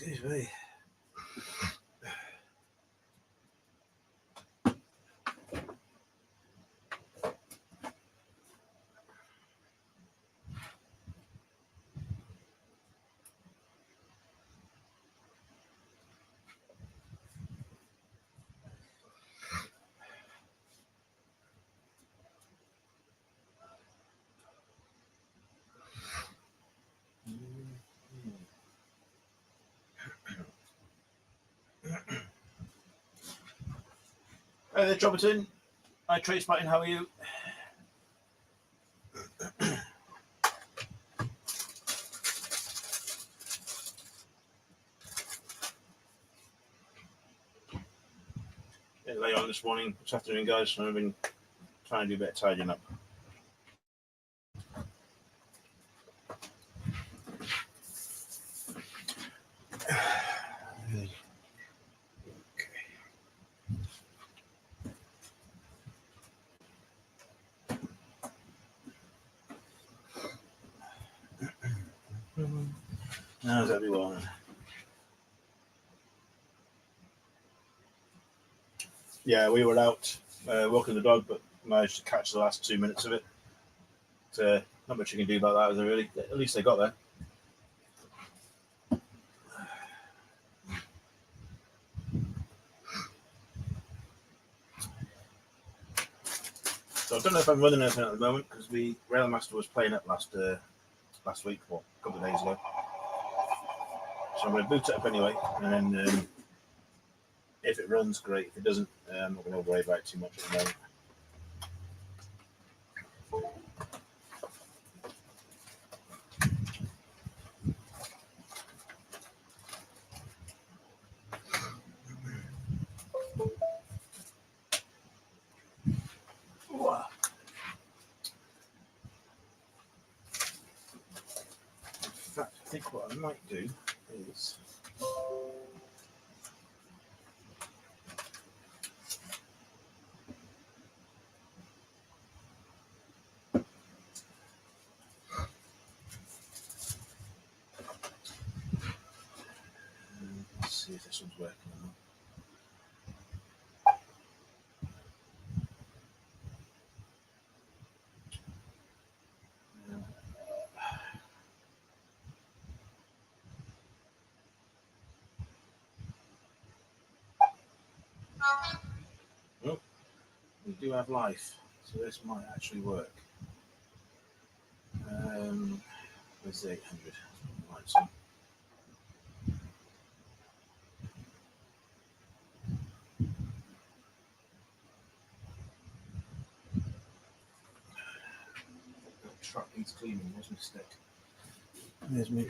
Excuse me. Hi there, Troberton. Hi, Trace Martin, how are you? Bit late on this afternoon, guys, so I've been trying to do a bit of tidying up. How's everyone? Yeah, we were out walking the dog, but managed to catch the last 2 minutes of it. Not much you can do about that, is there really? At least they got there. So I don't know if I'm running anything at the moment because the Railmaster was playing up last week, or a couple of days ago. So I'm going to boot it up anyway, and then if it runs, great. If it doesn't, I'm not going to worry about it too much at the moment. In fact, I think what I might do is let's see if this one's working or not. Oh, we do have life, so this might actually work. Where's the 800? Right, so the truck needs cleaning. Where's my stick? There's me.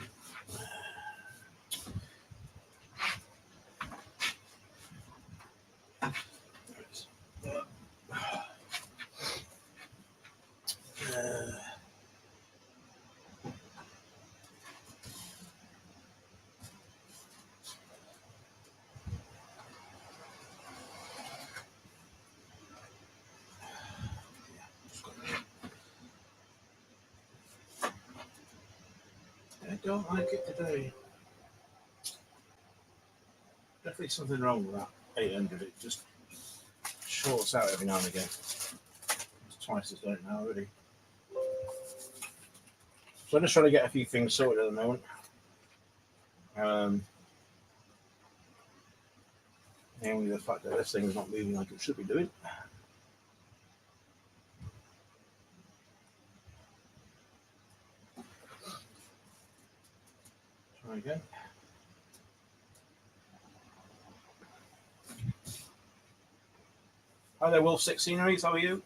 I don't like it today. Definitely something wrong with that 800. It just shorts out every now and again. It's twice as done it now already. So I'm just trying to get a few things sorted at the moment. Namely the fact that this thing is not moving like it should be doing. Try again. Hi there, Wolf 6 Sceneries, how are you?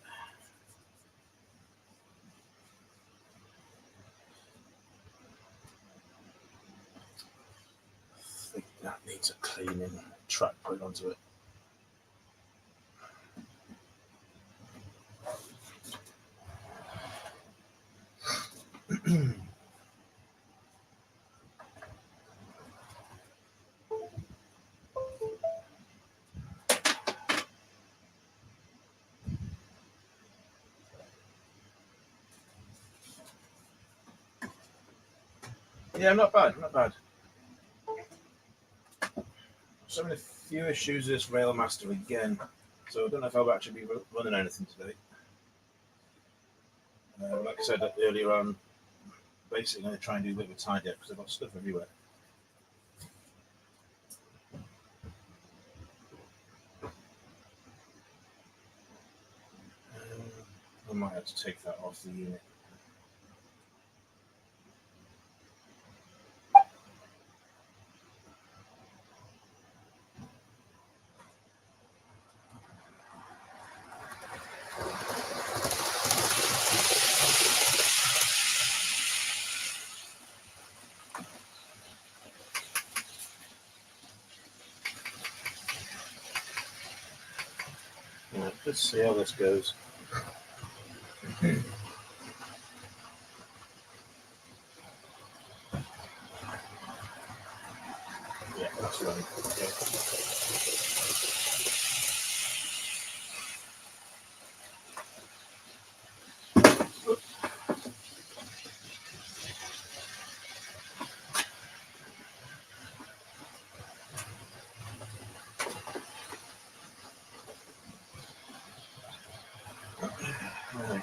I think that needs a cleaning track put onto it. Yeah, not bad, not bad. having a few issues with this Railmaster again, so I don't know if I'll actually be running anything today. Like I said earlier on, basically going to try and do a bit of a tidy up because I've got stuff everywhere. I might have to take that off the unit. Right, let's see how this goes. Yeah, that's running. Okay. Right.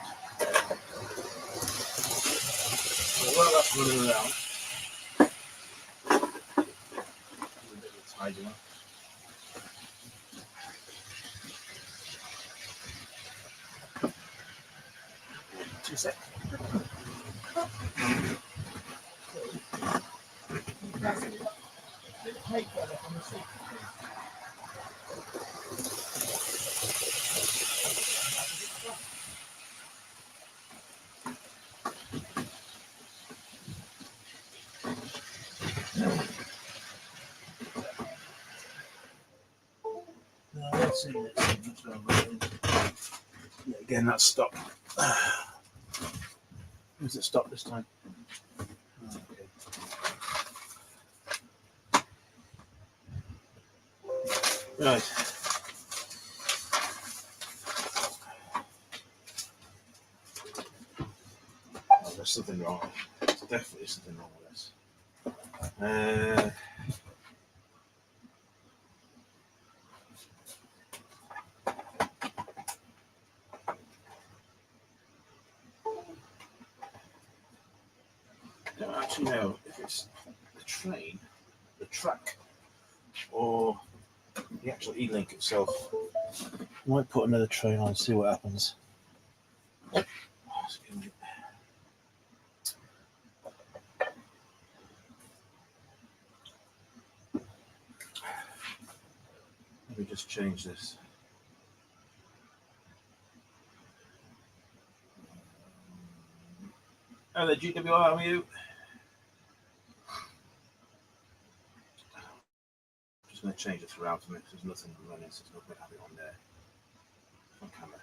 So while that's running around, a bit of a tidy up. 2 seconds. Let's see. Yeah, again, that's stopped. Does it stop this time? Okay. Right. Oh, there's something wrong. There's definitely something wrong with this. I don't actually know if it's the train, the track, or the actual E-Link itself. I might put another train on and see what happens. Let me just change this. Hello, GWR, how are you? I'm just going to change this around to make sure there's nothing running, so there's no point having it on there. On camera.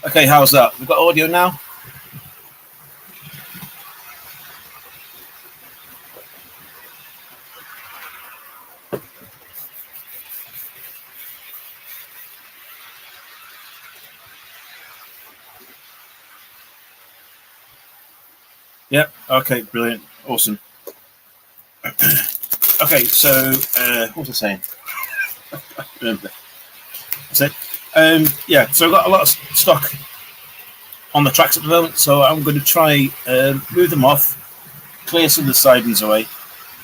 Okay, how's that? We've got audio now? Yep. Okay, brilliant. Awesome. Okay, so what was I saying? That's it. Yeah, so I've got a lot of stock on the tracks at the moment, so I'm going to try move them off, clear some of the sidings away,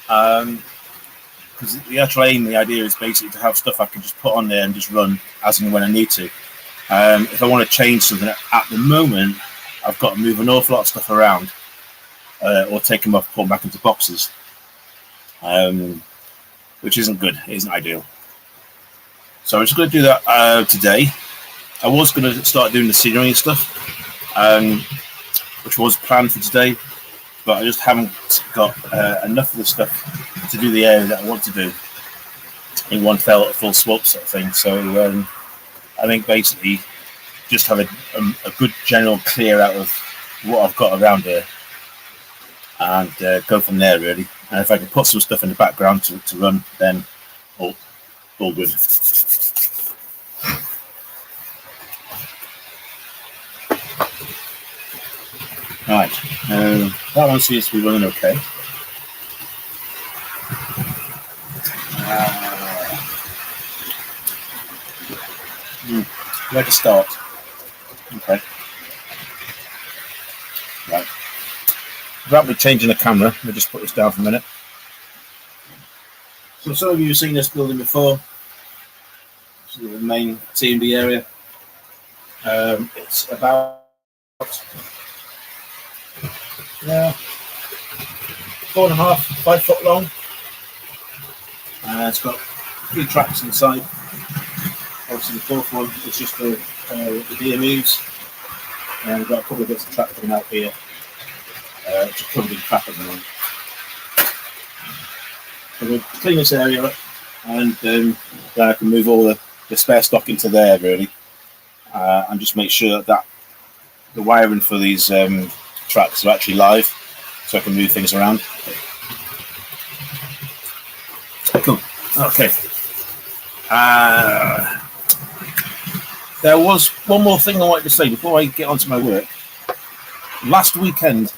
because the actual aim, the idea is basically to have stuff I can just put on there and just run as and when I need to. If I want to change something at the moment, I've got to move an awful lot of stuff around, or take them off, put them back into boxes, which isn't good. It isn't ideal. So I'm just going to do that today. I was going to start doing the scenery and stuff, which was planned for today, but I just haven't got enough of the stuff to do the area that I want to do in one fell at full swope sort of thing. So I think basically just have a good general clear out of what I've got around here and go from there really. And if I can put some stuff in the background to run, then all good. Right, that one seems to be running okay. Where to start? Okay. Right. Without me changing the camera, let me just put this down for a minute. So some of you have seen this building before. This is the main T&D area. It's about 4.5, 5 foot long. It's got 3 tracks inside. Obviously the fourth one is just for the DMUs, and we've got a couple of bits of track coming out here, which are covered in crap at the moment. So we'll clean this area up, and then I can move all the spare stock into there really, and just make sure that the wiring for these tracks are actually live, so I can move things around. Cool. Okay. There was one more thing I wanted to say before I get onto my work. Last weekend,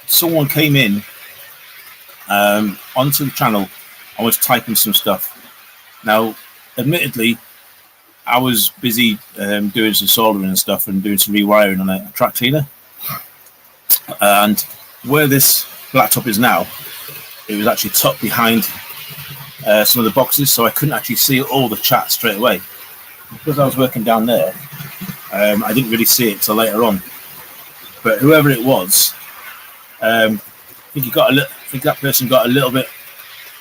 someone came in onto the channel and was typing some stuff. Now, admittedly, I was busy doing some soldering and stuff and doing some rewiring on a track cleaner. And where this laptop is now, it was actually tucked behind some of the boxes, so I couldn't actually see all the chat straight away. Because I was working down there, I didn't really see it till later on. But whoever it was, I think that person got a little bit,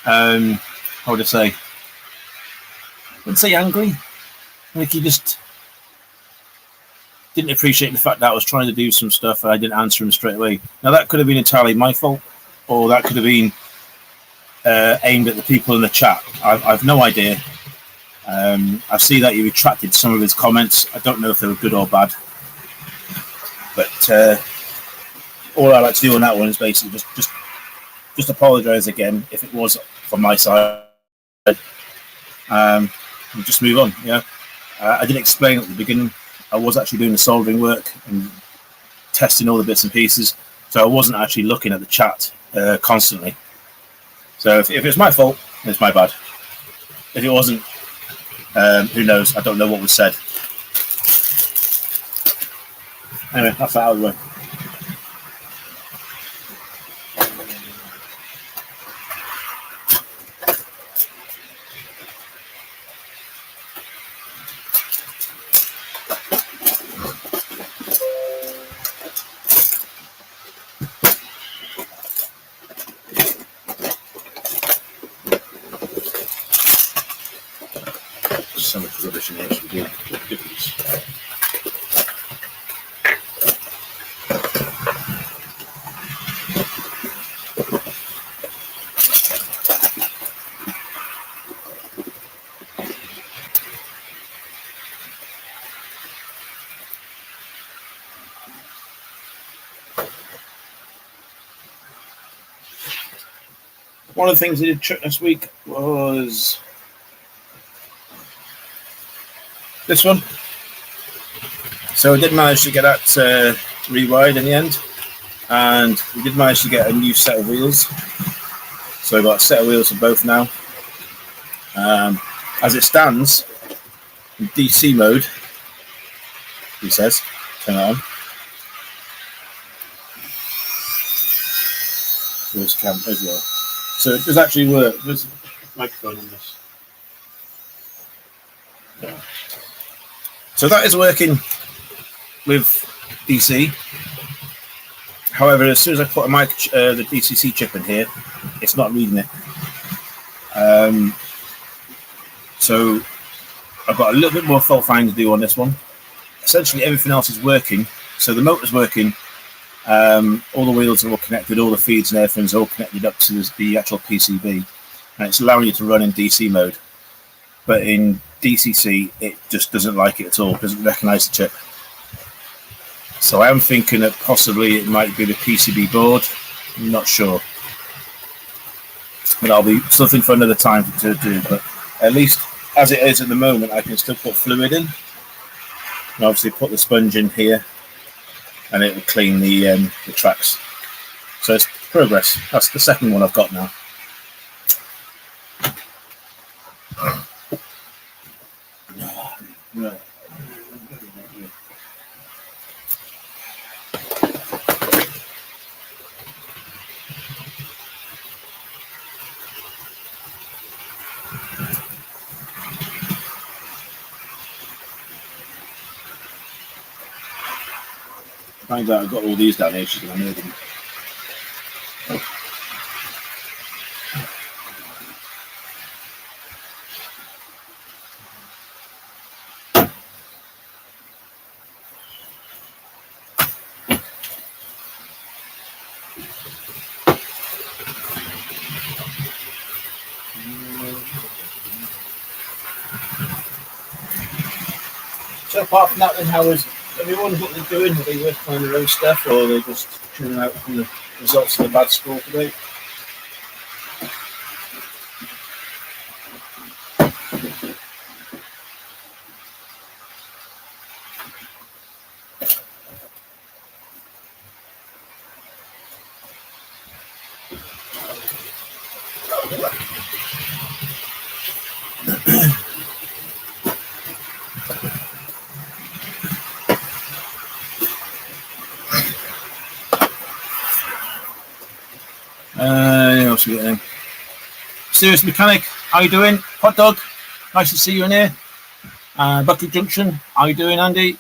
how would I say? I wouldn't say angry. I think he just didn't appreciate the fact that I was trying to do some stuff and I didn't answer him straight away. Now that could have been entirely my fault, or that could have been aimed at the people in the chat. I've no idea. I see that he retracted some of his comments. I don't know if they were good or bad, but all I like to do on that one is basically just apologise again if it was from my side, and just move on. Yeah, I did explain at the beginning. I was actually doing the soldering work and testing all the bits and pieces, so I wasn't actually looking at the chat constantly. So if it's my fault, it's my bad. If it wasn't, who knows? I don't know what was said. Anyway, that's that out of the way. So much rubbish in here to begin with. One of the things I did check this week was this one. So I did manage to get that rewired in the end, and we did manage to get a new set of wheels. So I've got a set of wheels for both now. As it stands, in DC mode, he says, turn it on. There's a camera as well. So it does actually work. There's a microphone on this. Yeah. So that is working with DC. However, as soon as I put the DCC chip in here, it's not reading it. So I've got a little bit more fault finding to do on this one. Essentially, everything else is working. So the motor's working. All the wheels are all connected, all the feeds and everything's all connected up to the actual PCB, and it's allowing you to run in DC mode. But in DCC, it just doesn't like it at all, doesn't recognize the chip. So I am thinking that possibly it might be the PCB board. I'm not sure. But that'll be something for another time to do. But at least as it is at the moment, I can still put fluid in. And obviously put the sponge in here, and it will clean the tracks. So it's progress. That's the second one I've got now. Right. Find out I've got all these down here, she's going to need them. So apart from that, then how is everyone what they're doing? Are they working on their own stuff, or are they just tuning out from the results of the bad score today? Else we getting? Serious Mechanic, how you doing? Hot Dog, nice to see you in here. Buckley Junction, how you doing, Andy?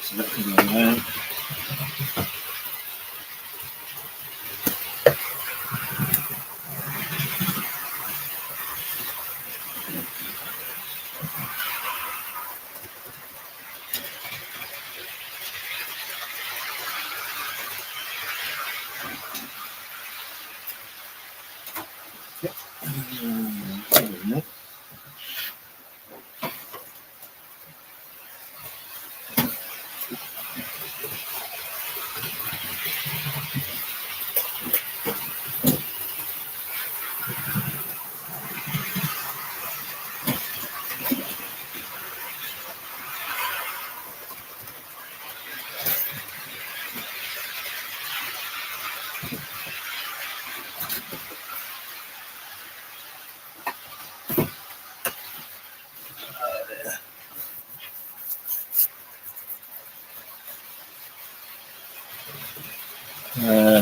So that can go there.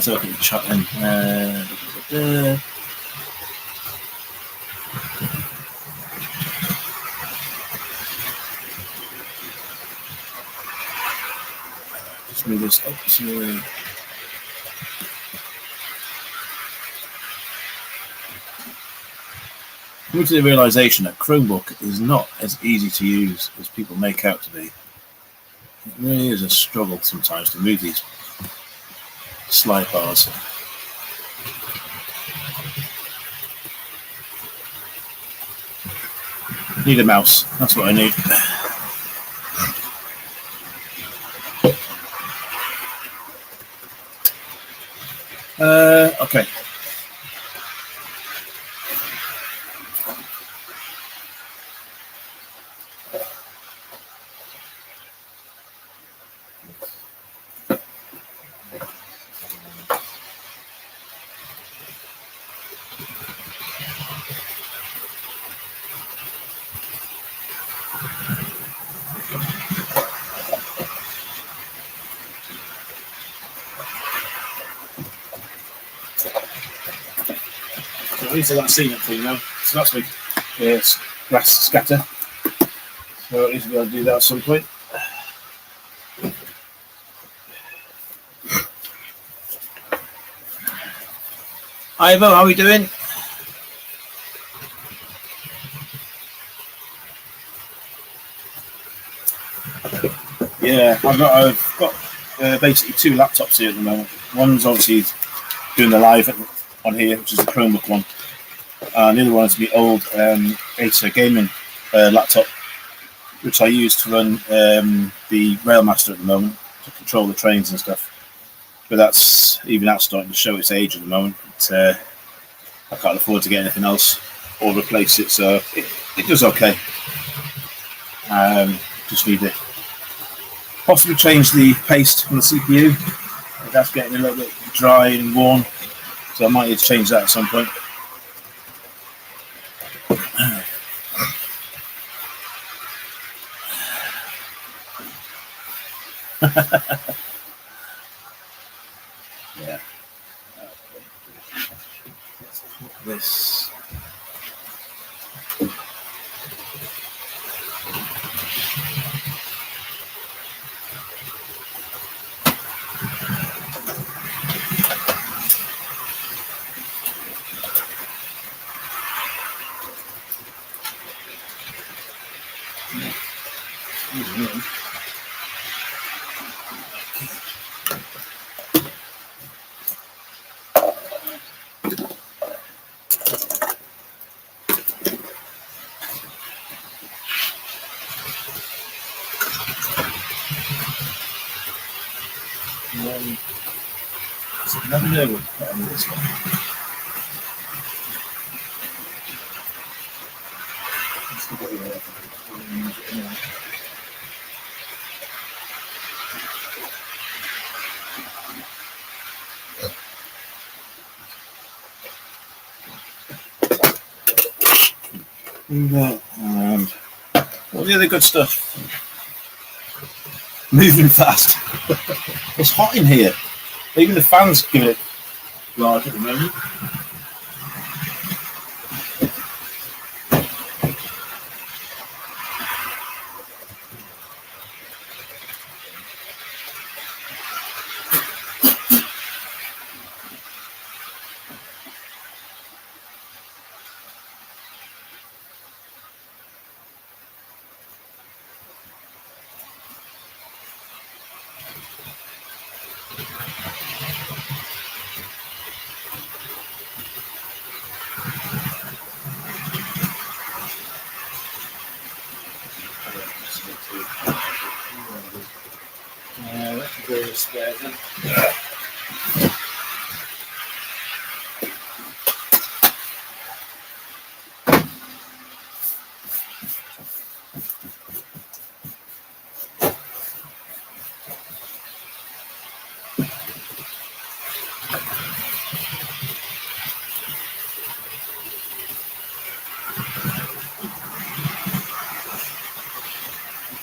So I can chat in. Just move this up to. Coming to the realization that Chromebook is not as easy to use as people make out to be. It really is a struggle sometimes to move these slide bars. Need a mouse, that's what I need. Okay. So at least I got seen it for you now. So that's my grass scatter. So at least we'll do that at some point. Ivo, how are we doing? Yeah, I've got basically two laptops here at the moment. One's obviously doing the live on here, which is the Chromebook one. And the other one is my old Acer gaming laptop, which I use to run the Railmaster at the moment to control the trains and stuff. But that's starting to show its age at the moment. I can't afford to get anything else or replace it, so it does okay. Just need to possibly change the paste on the CPU. That's getting a little bit dry and worn, so I might need to change that at some point. Yeah. This. Never know on this one. And all the other good stuff. Moving fast. It's hot in here. Even the fans give it large at the moment. Let's go this way then.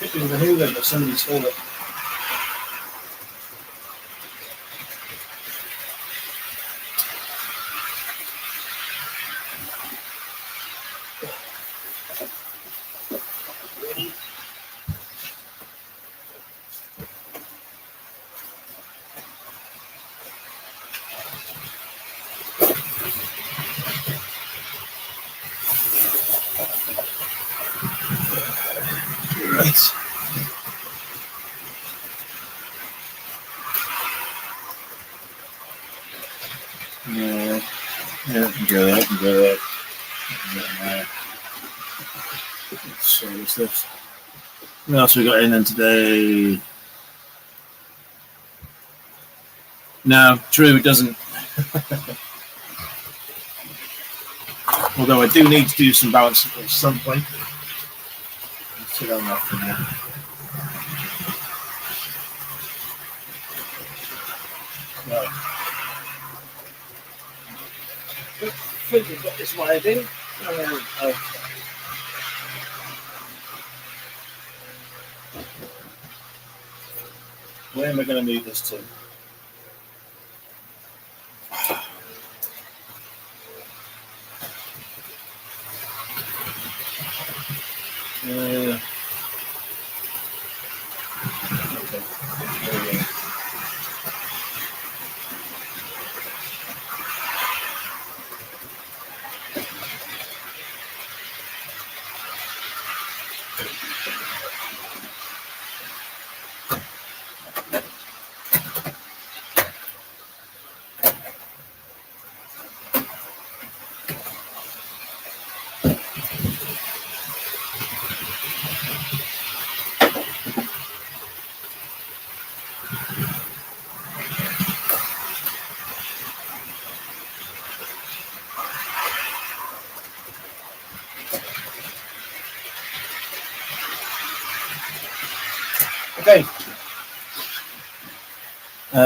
It was a Hoover, but somebody stole it. Right. Yeah, I can go there, I can go there. Let's show this stuff. What else we got in then today? No, true, it doesn't. Although I do need to do some balancing at some point. Let's sit on that for now. Right. I think we've got this wired in. Where am I going to move this to? Okay. Okay. What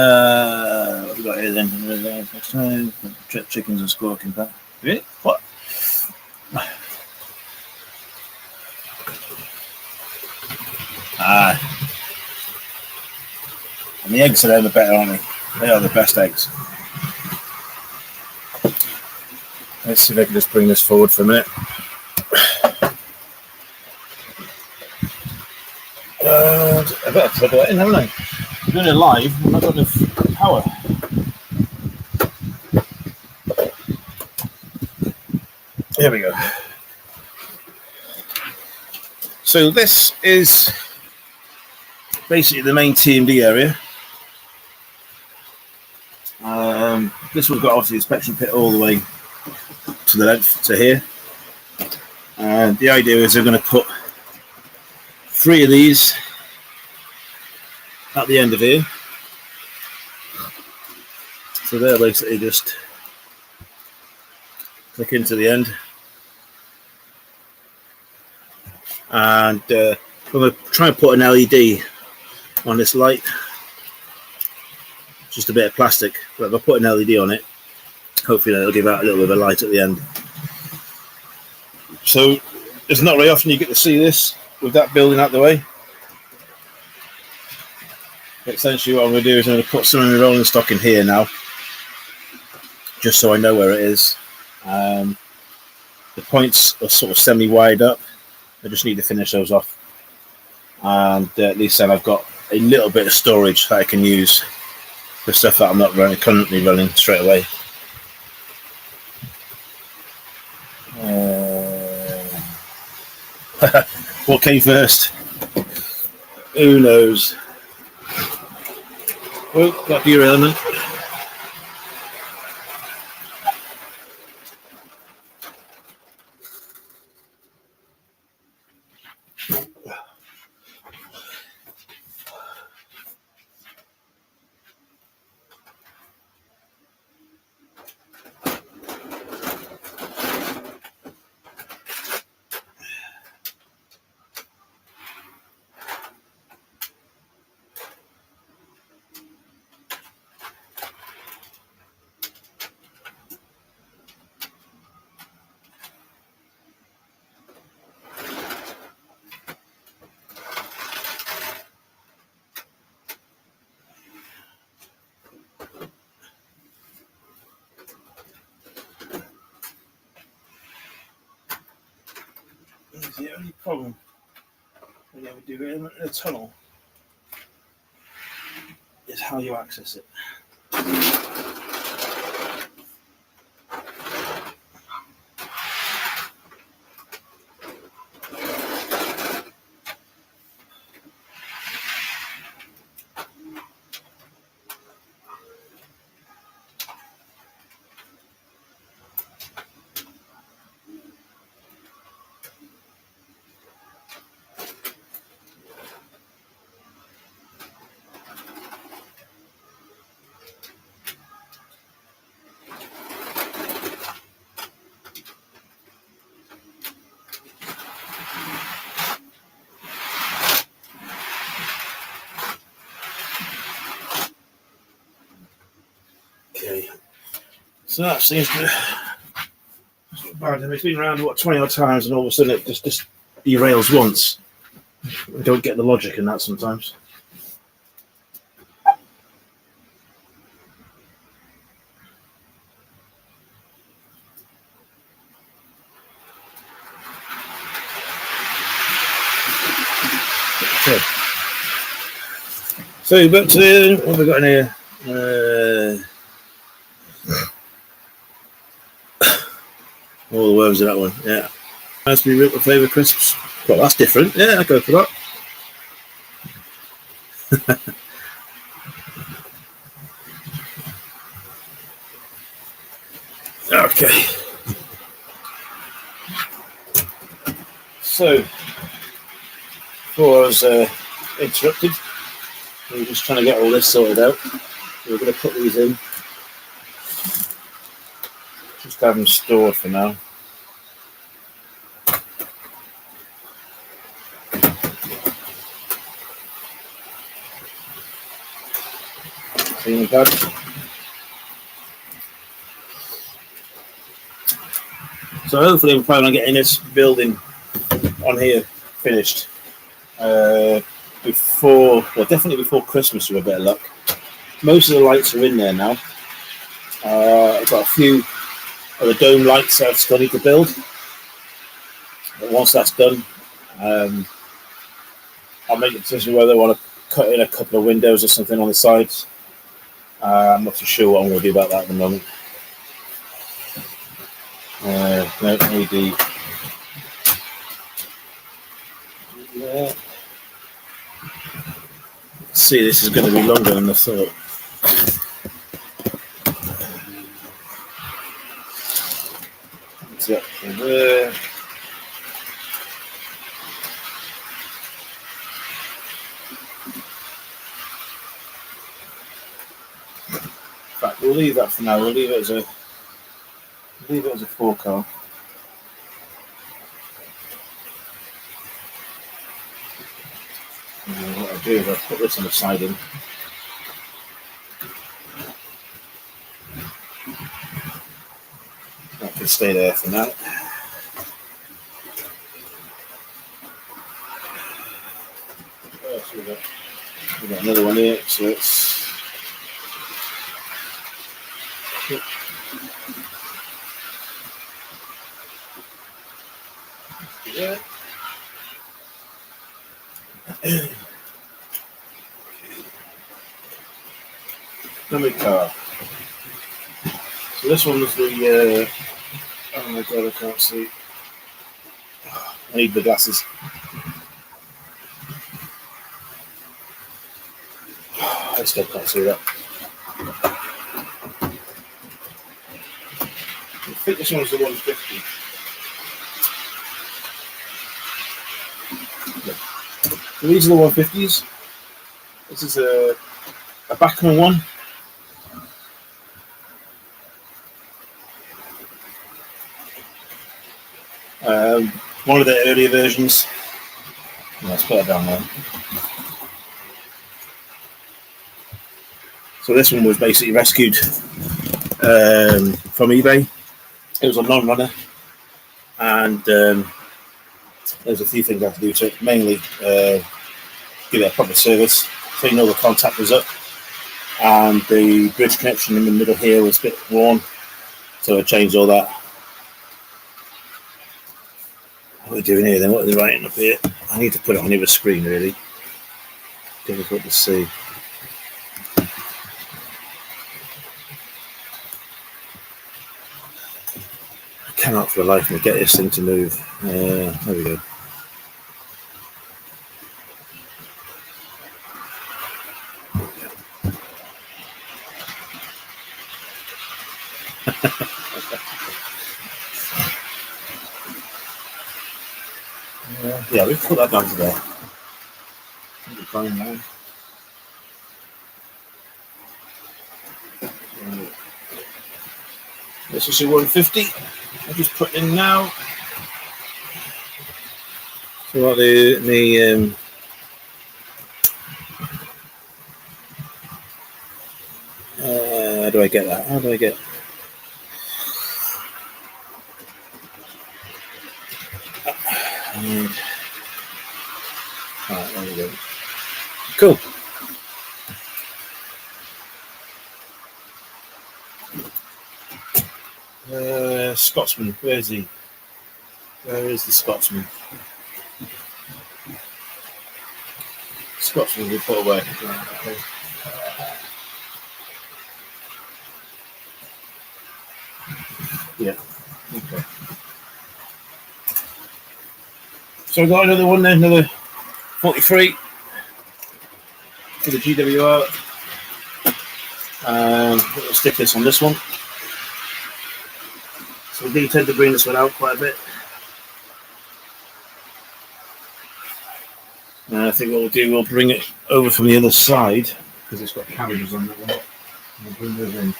have we got here then? Chickens are squawking back. Really? What? And the eggs are there the better, aren't they? They are the best eggs. Let's see if I can just bring this forward for a minute. I better plug that in, haven't I? I'm doing it live, I've not got enough power. Here we go. So this is basically the main TMD area. This one's got obviously the inspection pit all the way to the length to here. And the idea is they're going to put 3 of these at the end of here. So they'll basically just click into the end. And I'm going to try and put an LED on this light. Just a bit of plastic, but if I put an LED on it, hopefully it'll give out a little bit of a light at the end. So it's not very often you get to see this with that building out the way. Essentially what I'm going to do is I'm going to put some of my rolling stock in here now, just so I know where it is. The points are sort of semi-wide up. I just need to finish those off. And at least then I've got a little bit of storage that I can use for stuff that I'm not currently running straight away. What came first? Who knows? Oh, got your element. The only problem when you ever do it in a tunnel is how you access it. So that seems to. It's not bad. It's been around 20 odd times, and all of a sudden it just derails once. I don't get the logic in that sometimes. Okay. So, but what have we got in here? All the worms in that one. Yeah. Raspberry Ripple flavour crisps. Well, that's different. Yeah, I'll go for that. Okay. So, before I was interrupted, we were just trying to get all this sorted out. We're going to put these in. Just have them stored for now. Cleaning pad. So hopefully I'm planning on getting this building on here finished definitely before Christmas with a bit of luck. Most of the lights are in there now. I've got a few of the dome lights I've still need to build. But once that's done, I'll make a decision whether I want to cut in a couple of windows or something on the sides. I'm not too sure what I'm going to do about that at the moment. No, LED. Yeah. See, this is going to be longer than I thought. There. In fact, we'll leave that for now. We'll leave it as a 4-car. What I'll do is I'll put this on the siding. That can stay there for now. So we've got another one here, so it's yeah. Number car. So this one was the oh my god, I can't see. I need the glasses. I still can't see that. I think this one's the 150. So these are the 150s. This is a Bachmann one. One of the earlier versions. Let's put it down there. So this one was basically rescued from eBay. It was a non-runner, and there's a few things I have to do to it. Mainly give it a proper service, clean all the contactors up, and the bridge connection in the middle here was a bit worn, so I changed all that. What are we doing here then? What are they writing up here? I need to put it on the other screen, really. Difficult to see. I cannot for the life of me get this thing to move. There we go. Yeah, we've put that down to there. Fine now. This is a 150. I'll just put in now. So what how do I get that? How do I get? Alright, there we go. Cool. Scotsman, where is he? Where is the Scotsman? Scotsman we put away. Okay. Yeah. Okay. So we've got another one then, another 43 for the GWR. We'll stick this on this one. So we do tend to bring this one out quite a bit. I think what we'll do, we'll bring it over from the other side because it's got carriages on that one. We'll bring those in.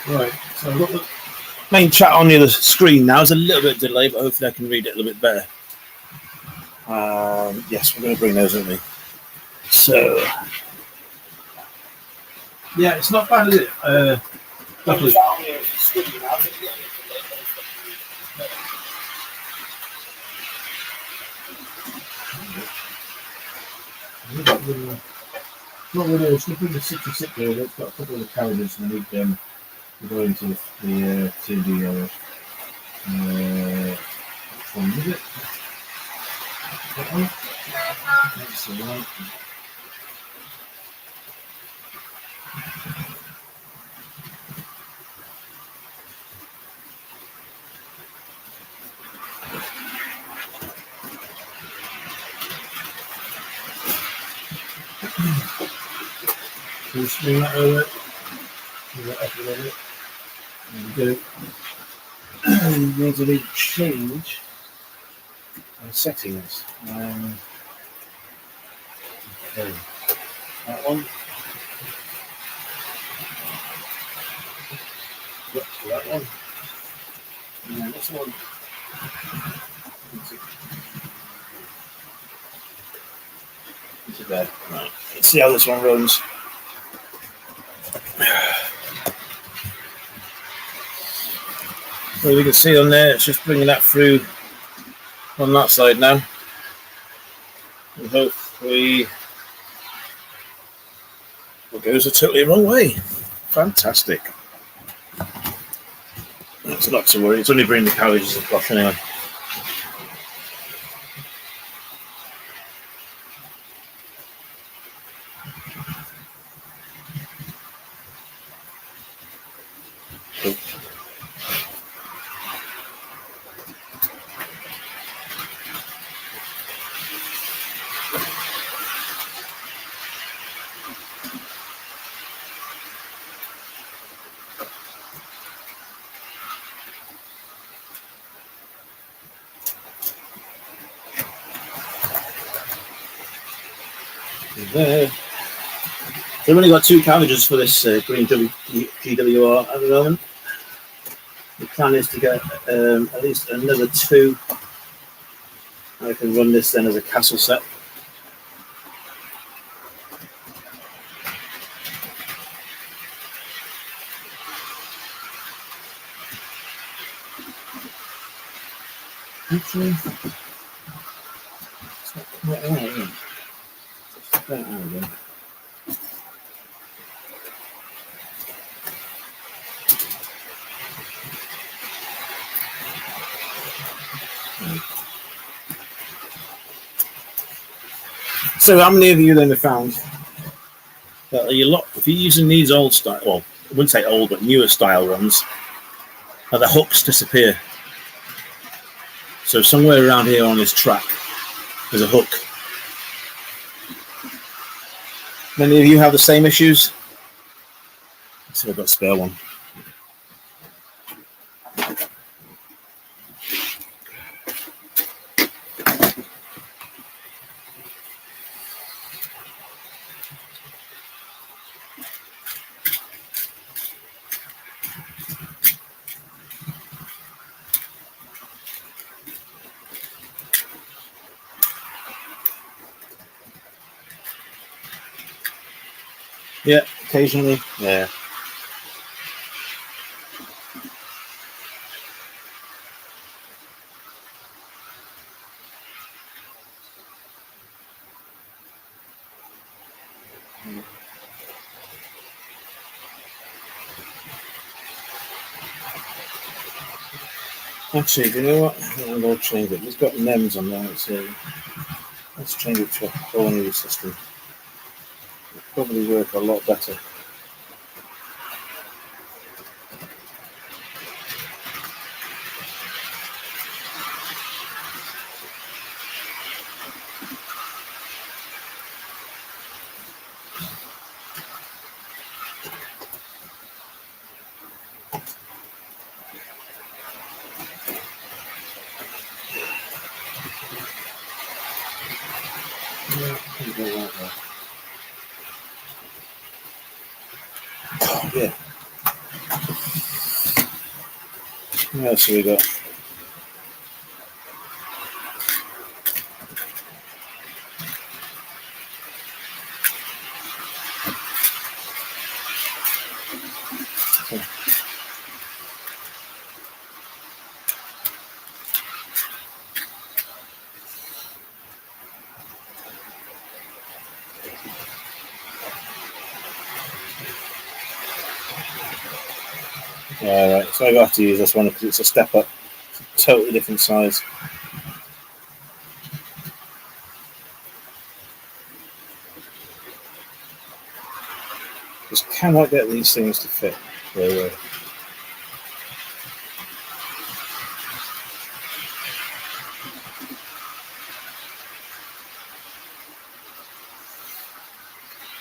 Right, so I've got the main chat on the other screen now. There's a little bit of delay, but hopefully I can read it a little bit better. Yes, we're going to bring those, aren't we? So, yeah, it's not bad, is it? Definitely. Not really, it's looking at the 66 there. It's got a couple of the carriages and I need them to go into the TND area. Which one is it? That one? That's the one. So we swing that over. Move that up a little bit. There we go. And we need to change our settings. Okay. That one. Yep, so that one. And then this one. Into there. Right. Let's see how this one runs. So you can see on there, it's just bringing that through on that side now. And hopefully it goes a totally wrong way. Fantastic. It's not to worry, it's only bringing the carriages across anyway. Cool. There. So we've only got 2 carriages for this green GWR at the moment. The plan is to get at least another 2. I can run this then as a castle set. Actually, it's not quite right, is it? That out again. So how many of you then have found that if you're using these old style, well, I wouldn't say old, but newer style runs, that the hooks disappear? So somewhere around here on this track, there's a hook. Many of you have the same issues? So I've got a spare one. Yeah, occasionally. Yeah. Actually, do you know what? I'm going to change it. It's got NEMS on there, so let's change it to a whole new system. It'll probably work a lot better. Yeah. What else have we got? Alright, so I have to use this one because it's a step up, totally different size. Just cannot get these things to fit very well.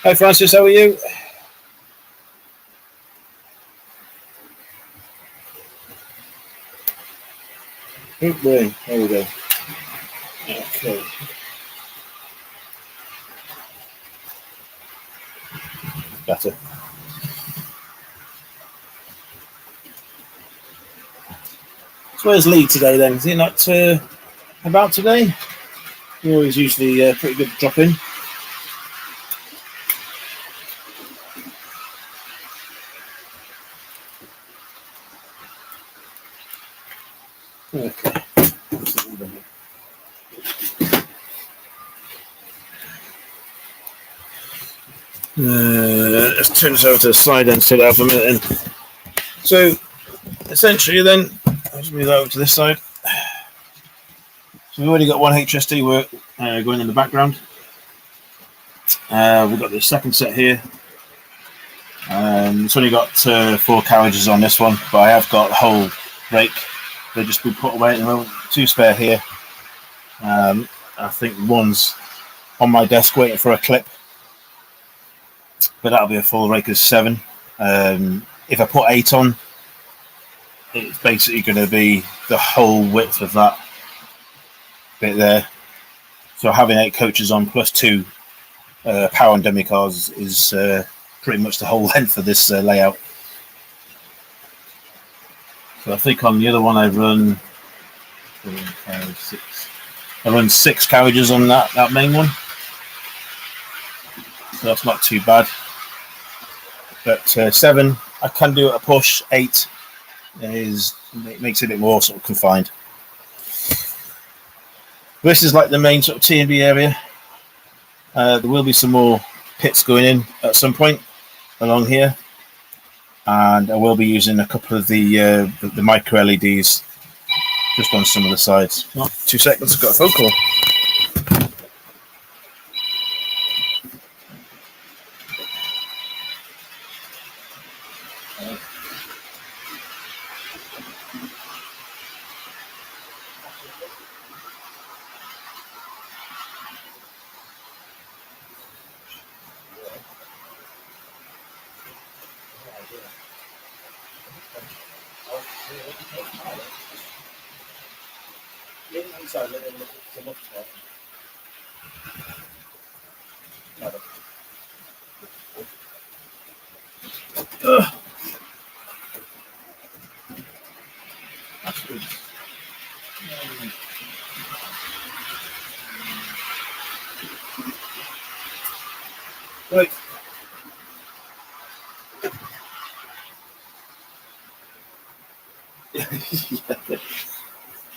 Hi Francis, how are you? Good brain. There we go. Okay. Better. So where's Lee today then? Is he not about today? He always usually pretty good drop in. Okay. Let's turn this over to the side and sit out for a minute then. So essentially then, I'll just move that over to this side. So we've already got one HSD work going in the background. We've got the second set here. It's only got 4 carriages on this one, but I have got the whole rake. They'll just be put away at the moment. 2 spare here. I think one's on my desk waiting for a clip, but that'll be a full rake of 7. If I put 8 on, it's basically going to be the whole width of that bit there. So having 8 coaches on plus 2 power and demi cars is pretty much the whole length of this layout. So I think on the other one I run 4, 5, 6. I run 6 carriages on that main one. So that's not too bad. But 7 I can do at a push. 8 makes it a bit more sort of confined. This is like the main sort of T&B area. There will be some more pits going in at some point along here, and I will be using a couple of the micro LEDs just on some of the sides. Oh, 2 seconds, I've got a phone call. That's good. Right.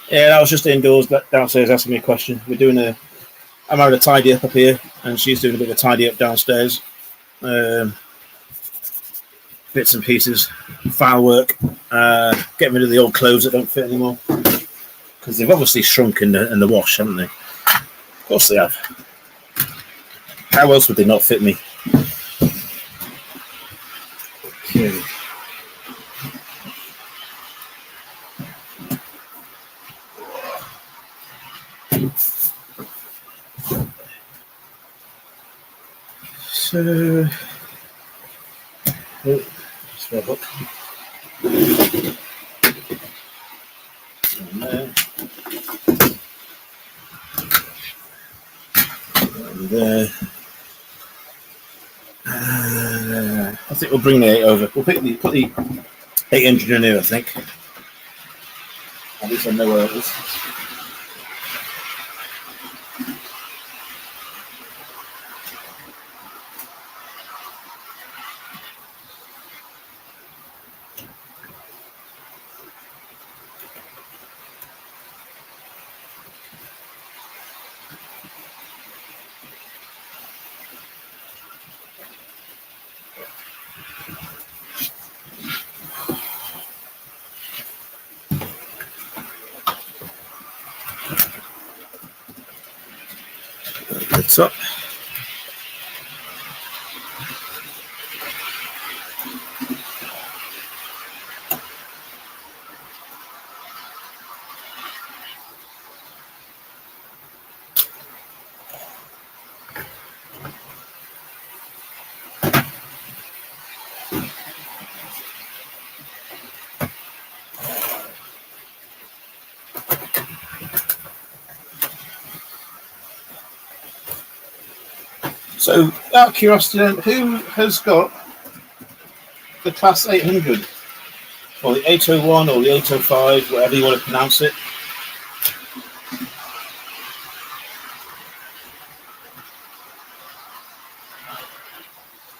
Yeah, that was just indoors, but downstairs asking me a question. I'm having a tidy up here, and she's doing a bit of a tidy up downstairs. Bits and pieces, file work, getting rid of the old clothes that don't fit anymore. Because they've obviously shrunk in the wash, haven't they? Of course they have. How else would they not fit me? Okay. So, just a look. There. I think we'll bring the 8 over. We'll put the 800 in here, I think. At least I know where it is. It's up. So, out of curiosity, then, who has got the Class 800? Or the 801 or the 805, whatever you want to pronounce it?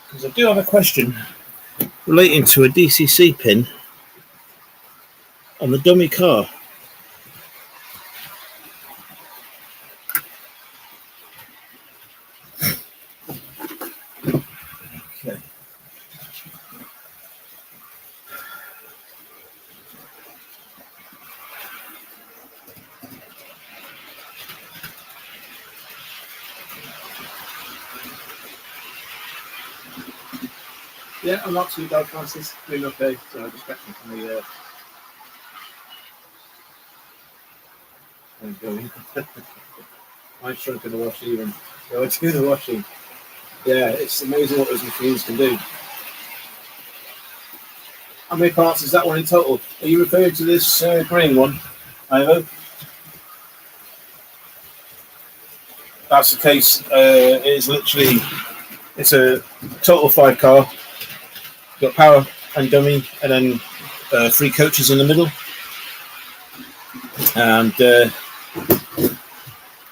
Because I do have a question relating to a DCC pin on the dummy car. Okay. Yeah, I'm not too bad, Francis. Doing okay. So I'm just back from the going. I shrunk in the wash even. Go to the washing. Yeah, it's amazing what those machines can do. How many parts is that one in total? Are you referring to this green one, Ivo? That's the case. It's a total 5 car. Got power and dummy, and then 3 coaches in the middle. And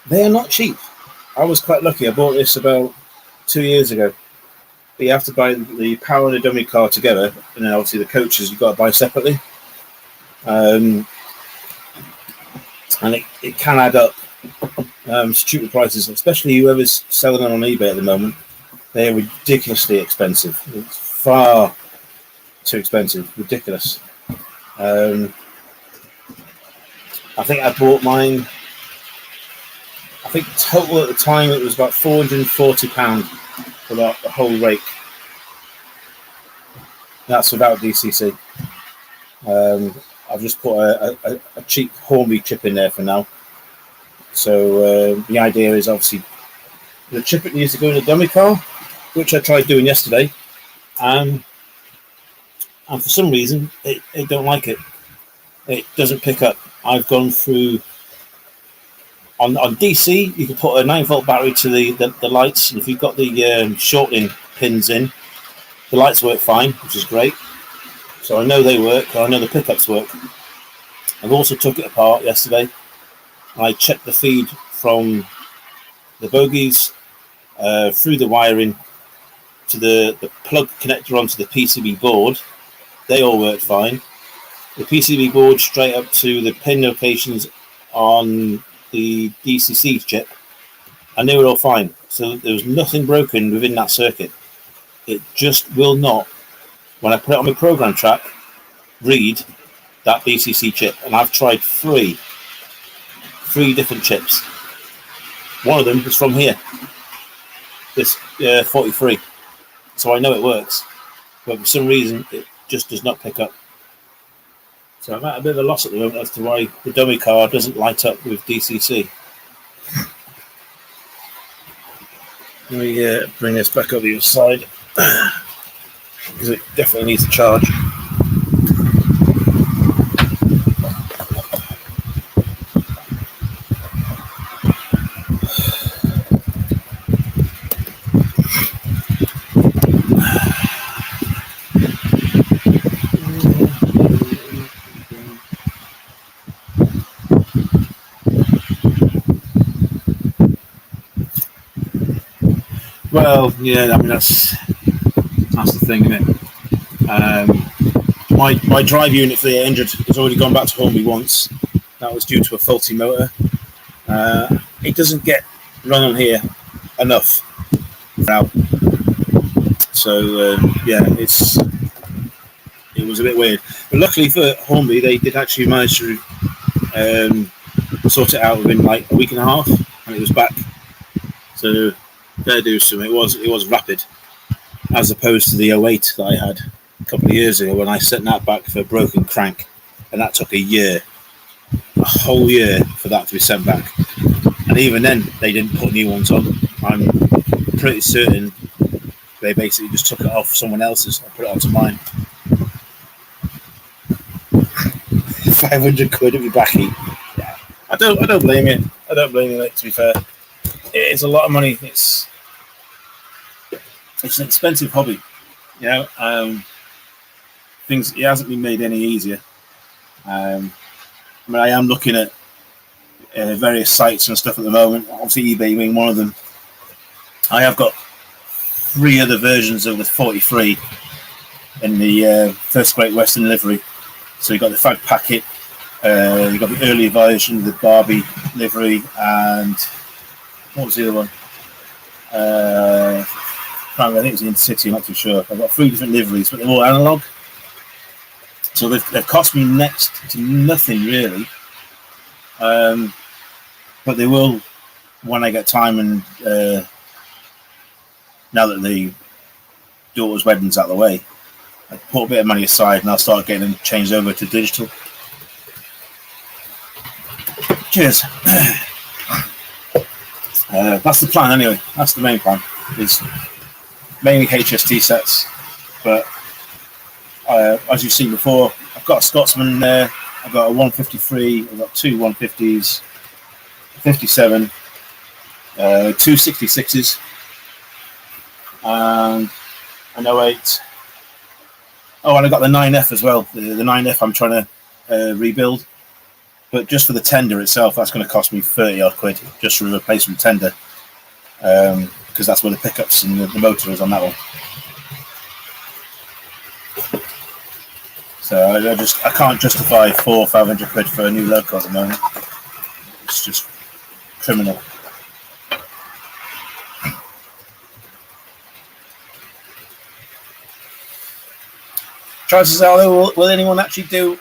they are not cheap. I was quite lucky. I bought this about 2 years ago. But you have to buy the power and the dummy car together, and then obviously the coaches you've got to buy separately. And it can add up stupid prices, especially whoever's selling them on eBay at the moment. They're ridiculously expensive. It's far too expensive, ridiculous. I think I bought mine. I think total at the time it was about £440 for the whole rake. That's without DCC. I've just put a cheap Hornby chip in there for now. So the idea is obviously the chip it needs to go in a dummy car, which I tried doing yesterday, and for some reason it don't like it. it doesn't pick up. I've gone through on DC. You can put a 9-volt battery to the lights, and if you've got the shortening pins in, the lights work fine, which is great. So I know they work. I know the pickups work. I've also took it apart yesterday. I checked the feed from the bogies through the wiring to the plug connector onto the PCB board. They all worked fine. The PCB board straight up to the pin locations on the DCC chip, and they were all fine. So there was nothing broken within that circuit. It just will not, when I put it on my program track, read that DCC chip. And I've tried three different chips. One of them is from here, this 43. So I know it works, but for some reason it just does not pick up. So I'm at a bit of a loss at the moment as to why the dummy car doesn't light up with DCC. Let me bring this back over your side, because it definitely needs a charge. Well, yeah, I mean that's the thing, isn't it? My drive unit for the 800 has already gone back to Hornby once. That was due to a faulty motor. It doesn't get run on here enough now, so yeah, it was a bit weird. But luckily for Hornby, they did actually manage to sort it out within like a week and a half, and it was back. So fair dues to them. It was rapid, as opposed to the 08 that I had a couple of years ago when I sent that back for a broken crank, and that took a whole year for that to be sent back. And even then, they didn't put new ones on. I'm pretty certain they basically just took it off someone else's and put it onto mine. 500 quid of your backie. Yeah. I don't blame you. I don't blame you, mate, to be fair. It's a lot of money. It's an expensive hobby, you know. Things, it hasn't been made any easier. I mean, I am looking at various sites and stuff at the moment. Obviously, eBay being one of them. I have got 3 other versions of the 43 in the first Great Western livery. So you've got the fag packet, you've got the early version of the Barbie livery, and what was the other one? I think it was in City, I'm not too sure. I've got 3 different liveries, but they're all analogue. So they've cost me next to nothing, really. But they will, when I get time, and now that the daughter's wedding's out of the way, I put a bit of money aside and I'll start getting them changed over to digital. Cheers. That's the plan anyway. That's the main plan. Is mainly HST sets, but as you've seen before, I've got a Scotsman there. I've got a 153. I've got 2 150s, 57, 2 66s, and an 08. Oh, and I got the 9F as well. The 9F I'm trying to rebuild, but just for the tender itself, that's going to cost me 30 odd quid just for a replacement tender, because that's where the pickups and the motor is on that one. So I can't justify 400 or 500 quid for a new loco at the moment. It's just criminal. Chances are, will anyone actually do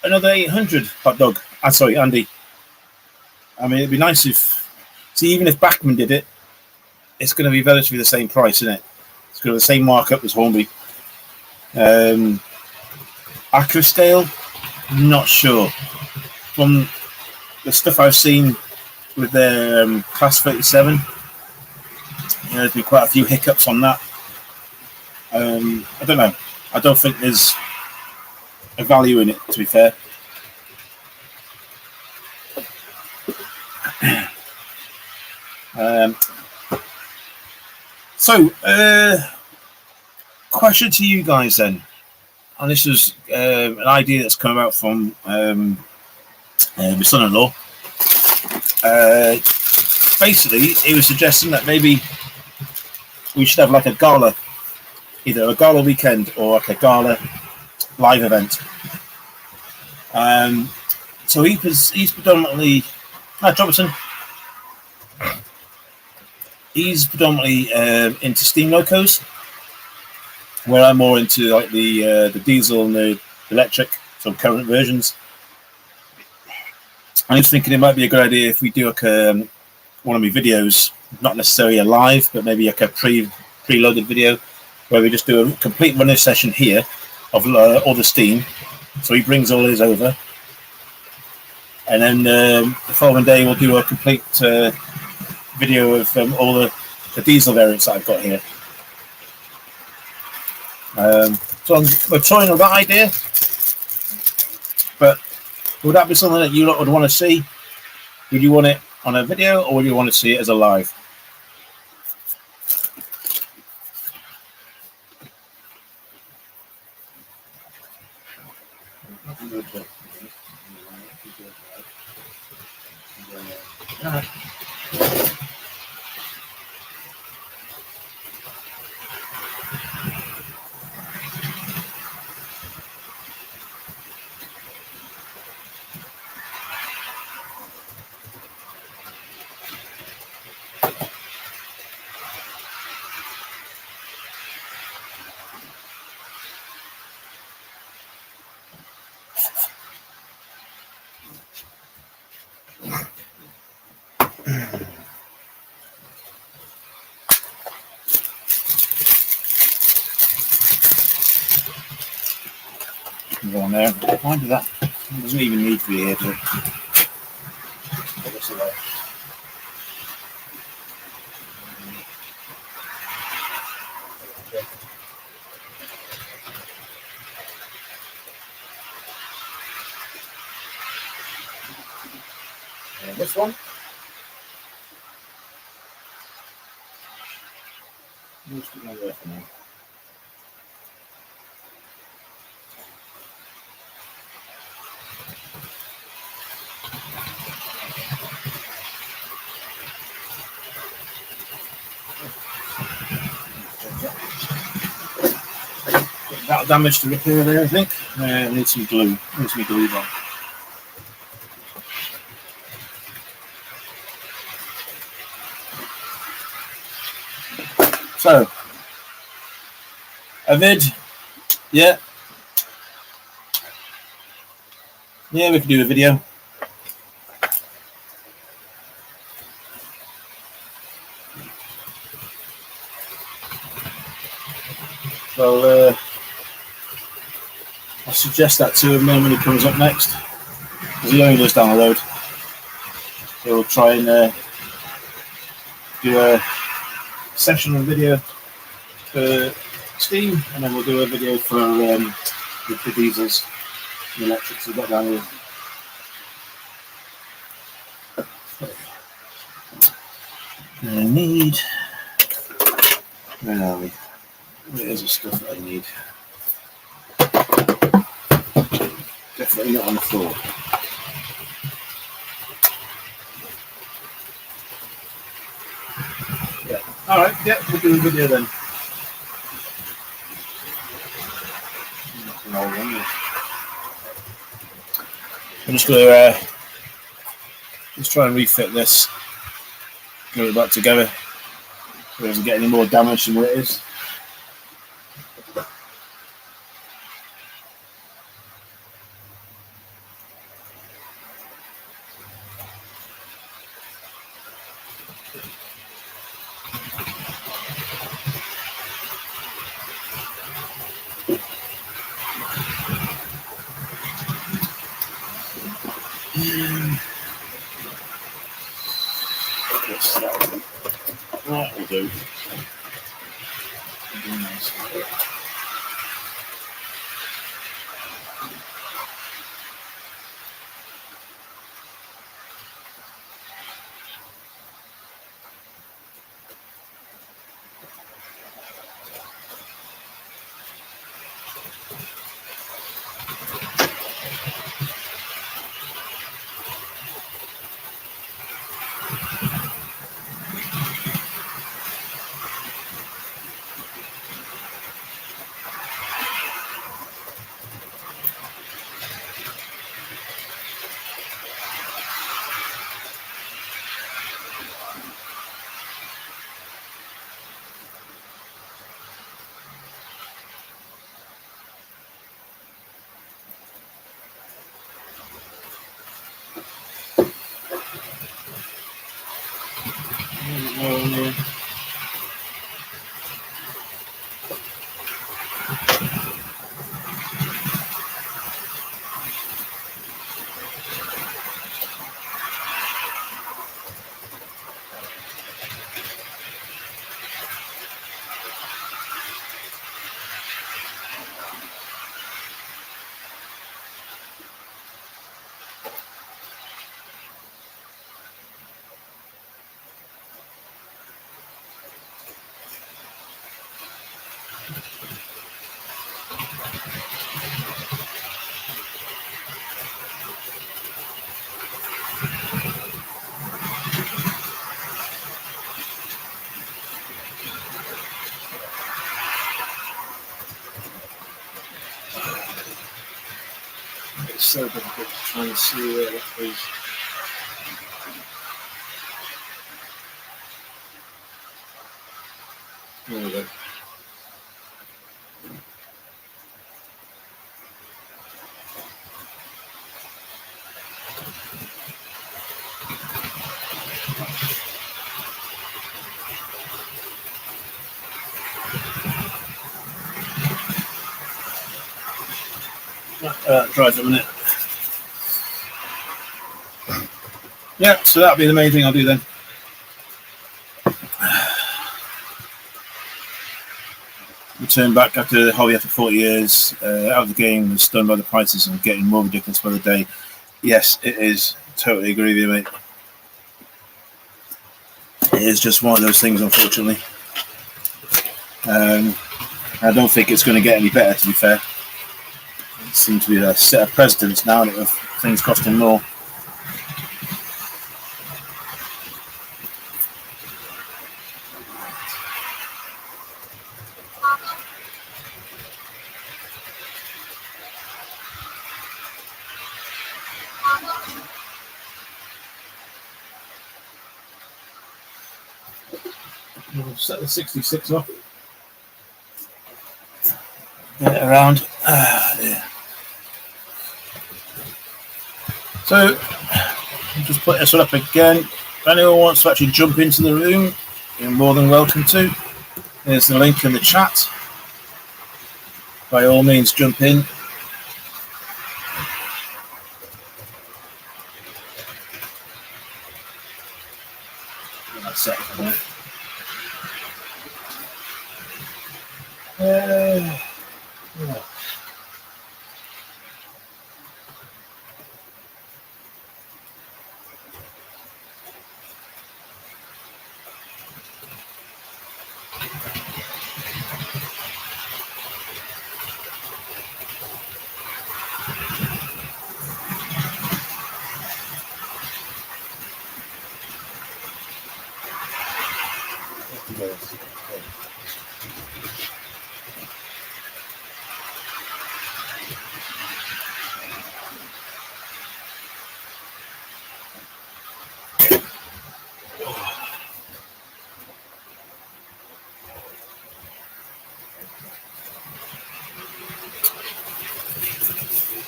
another 800 hot dog? Sorry, Andy. I mean, it'd be nice if... See, even if Bachman did it, it's going to be relatively the same price, isn't it? It's going to be the same markup as Hornby. Accurate scale, not sure. From the stuff I've seen with their Class 37, there's been quite a few hiccups on that. I don't know. I don't think there's a value in it, to be fair. Question to you guys then, and this is an idea that's come out from my son-in-law. Basically, he was suggesting that maybe we should have like a gala, either a gala weekend or like a gala live event. So he's predominantly Robertson. He's predominantly into steam locos, where I'm more into like the diesel and the electric, so current versions. And I was thinking it might be a good idea if we do like one of my videos, not necessarily a live, but maybe like a preloaded video, where we just do a complete running session here of all the steam. So he brings all his over, and then the following day we'll do a complete video of all the diesel variants that I've got here. So we're toying with that idea, but would that be something that you lot would want to see? Would you want it on a video, or would you want to see it as a live? Go on there. Why did that? It doesn't even need to be here, does it? Put this away. And this one. Just put that there for now. That damage to repair there, I think. Needs some glue. Needs to be glued on. So, a vid, yeah, we can do a video. So I'll suggest that to him then when he comes up next, because he only lives down the road. So we'll try and do a session on video for steam, and then we'll do a video for the diesels, the electrics we've got down here. I need. Where are we? Where's the stuff that I need? Definitely not on the floor. Yeah. All right. Yeah, we'll do a video then. I'm just going to just try and refit this, get it back together, so it doesn't get any more damage than what it is. That will do. It's so difficult to try and see where that is. There we go. Dry for a minute. Yeah, so that'll be the main thing I'll do then. Return back after the hobby after 40 years, out of the game, was stunned by the prices and getting more ridiculous by the day. Yes, it is. Totally agree with you, mate. It is just one of those things, unfortunately. I don't think it's going to get any better, to be fair. It seems to be a set of precedents now of things costing more. We'll set the 66 off. Get it around. Yeah. So, I'll just put this one up again. If anyone wants to actually jump into the room, you're more than welcome to. There's the link in the chat. By all means, jump in. That's it for that. Yeah.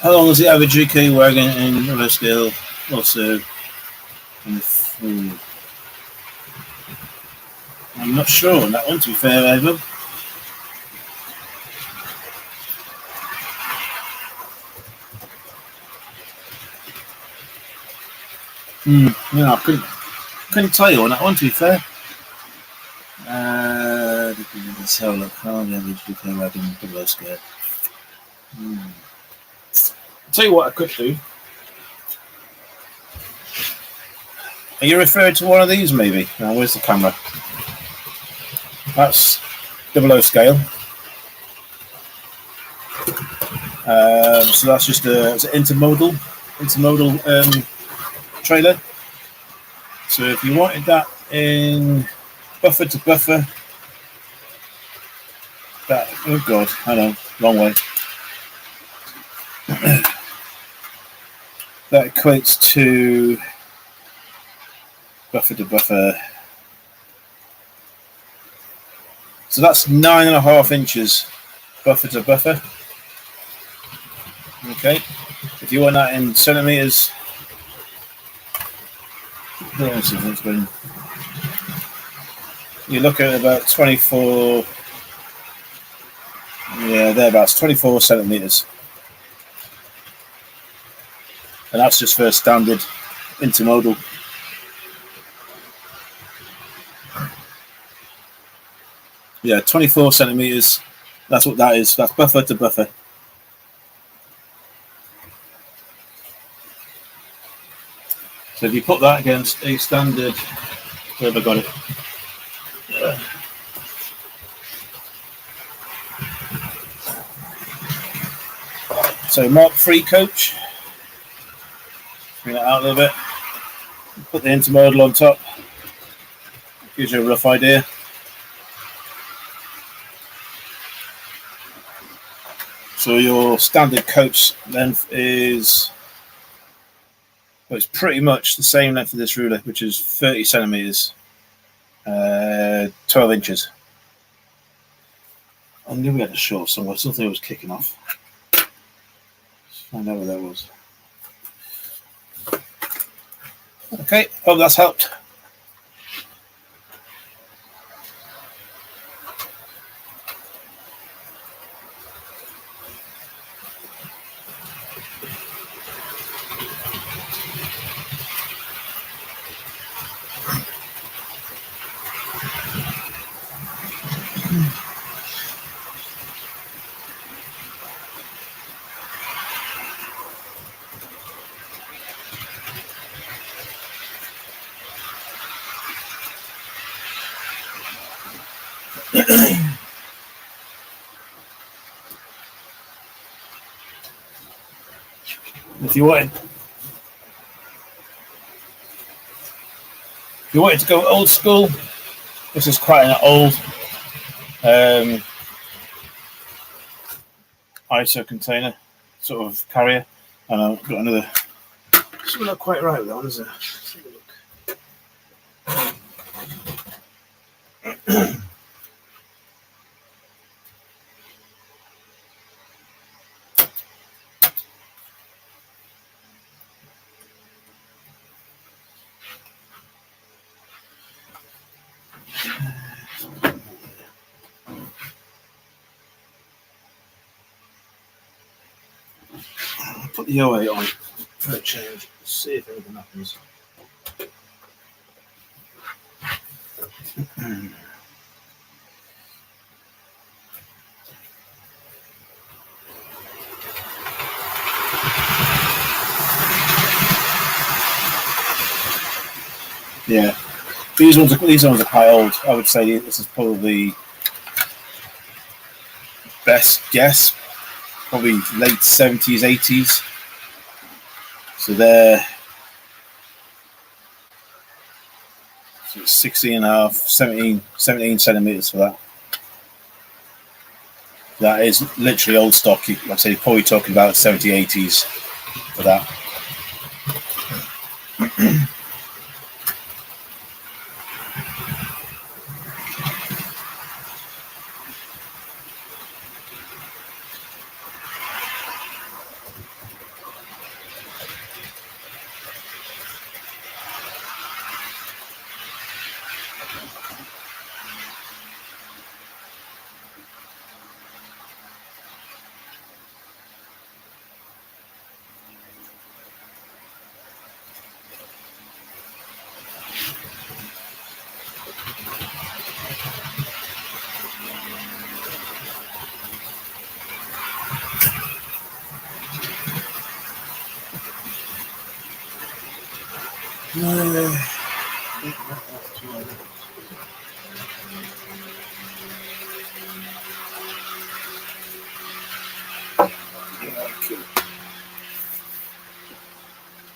How long is the average UK wagon in reverse scale? Also, I'm not sure on that one, to be fair, Evan. No, I couldn't tell you on that one, to be fair. Let's have a look. How long the average UK wagon in reverse scale? I'll tell you what I could do. Are you referring to one of these, maybe? Oh, where's the camera? That's 00 scale. So that's just it's an intermodal trailer. So if you wanted that in buffer to buffer, that, oh god, I know, wrong way. That equates to buffer to buffer. So that's 9.5 inches buffer to buffer. Okay. If you want that in centimeters, you look at about 24, thereabouts, 24 centimetres. And that's just for standard intermodal. Yeah, 24 centimetres. That's what that is. That's buffer to buffer. So if you put that against a standard, where have I got it? So Mark III coach, bring that out a little bit, put the intermodal on top, gives you a rough idea. So your standard coach length is, well, it's pretty much the same length of this ruler, which is 30 centimetres, 12 inches. I'm going to get a short somewhere, something was kicking off. Let's find out what that was. Okay, hope that's helped. If you wanted to go old school, this is quite an old ISO container sort of carrier, and I've got another. Something not quite right with that one, is it? Let's have a look. Put the 08 on for a change. See if anything happens. Yeah, these ones are quite old. I would say this is probably best guess, probably late 70s, 80s. So they're 16 and a half, 17 centimetres for that. That is literally old stock. Like I say, you're probably talking about 70s, 80s for that.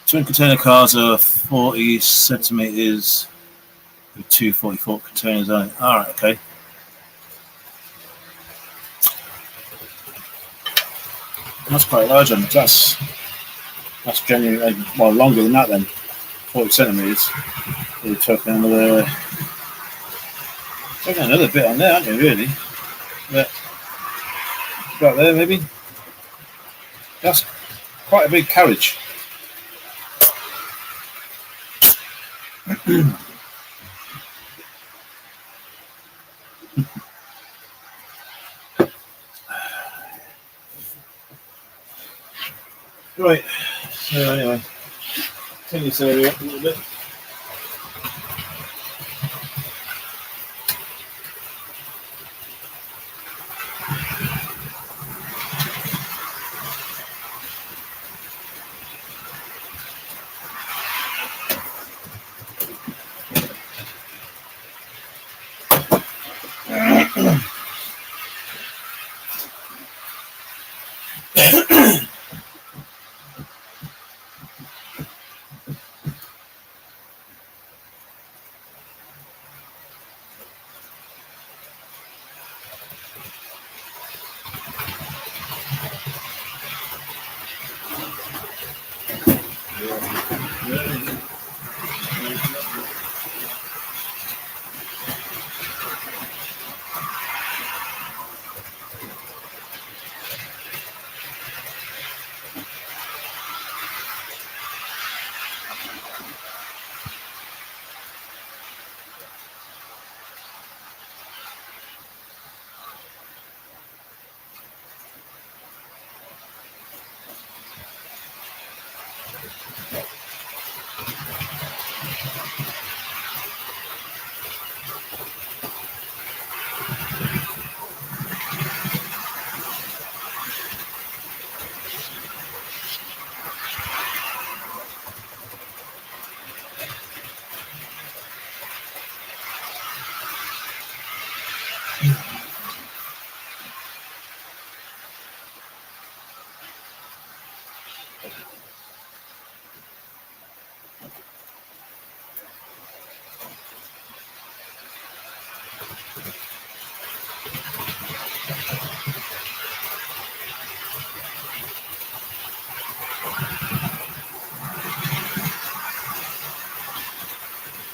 Twin container cars are 40 centimetres with two 40-foot containers on it. Alright, okay. That's quite large on it. That's genuinely longer than that then. 40 centimetres. We're talking another bit on there, aren't you, really? But about there maybe. That's quite a big carriage. Right, so anyway, turn this area up a little bit.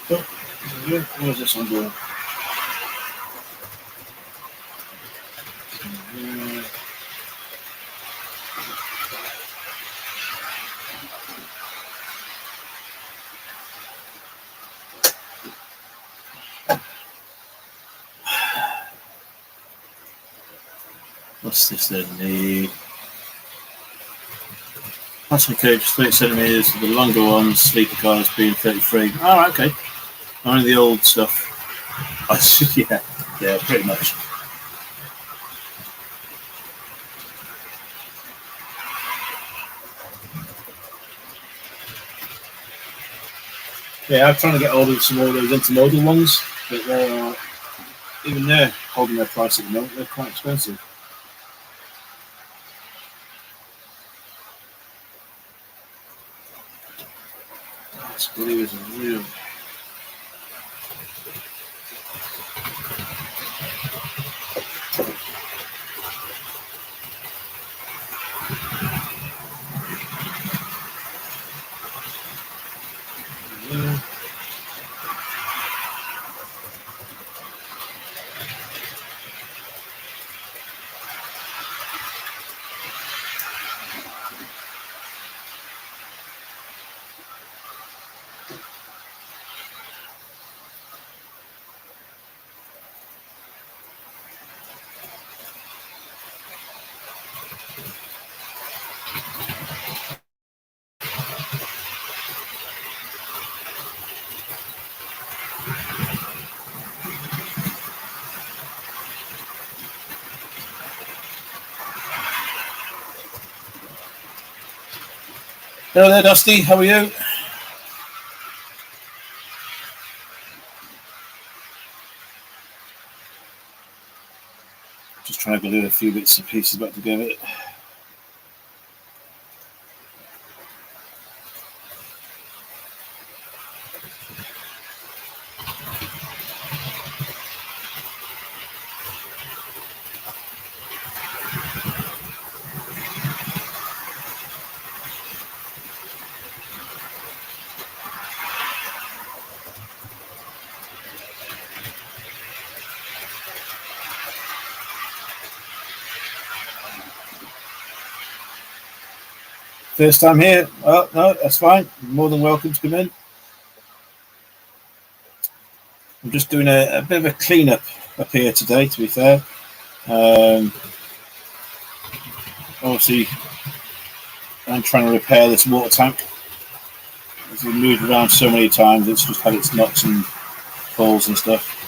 So, where's this one going? What's this then? The plastic cage 30 centimetres, the longer ones, sleeper cars being 33. Oh, okay. Only the old stuff. Yeah, pretty much. Yeah, I'm trying to get hold of some more of those intermodal ones, but they're even they're holding their price at the moment. They're quite expensive. This blue is real. Hello there, Dusty. How are you? Just trying to glue a few bits and pieces back together. First time here? Well, no, that's fine. You're more than welcome to come in. I'm just doing a bit of a clean-up up here today, to be fair. Obviously, I'm trying to repair this water tank. It's been moved around so many times, it's just had its knocks and falls and stuff.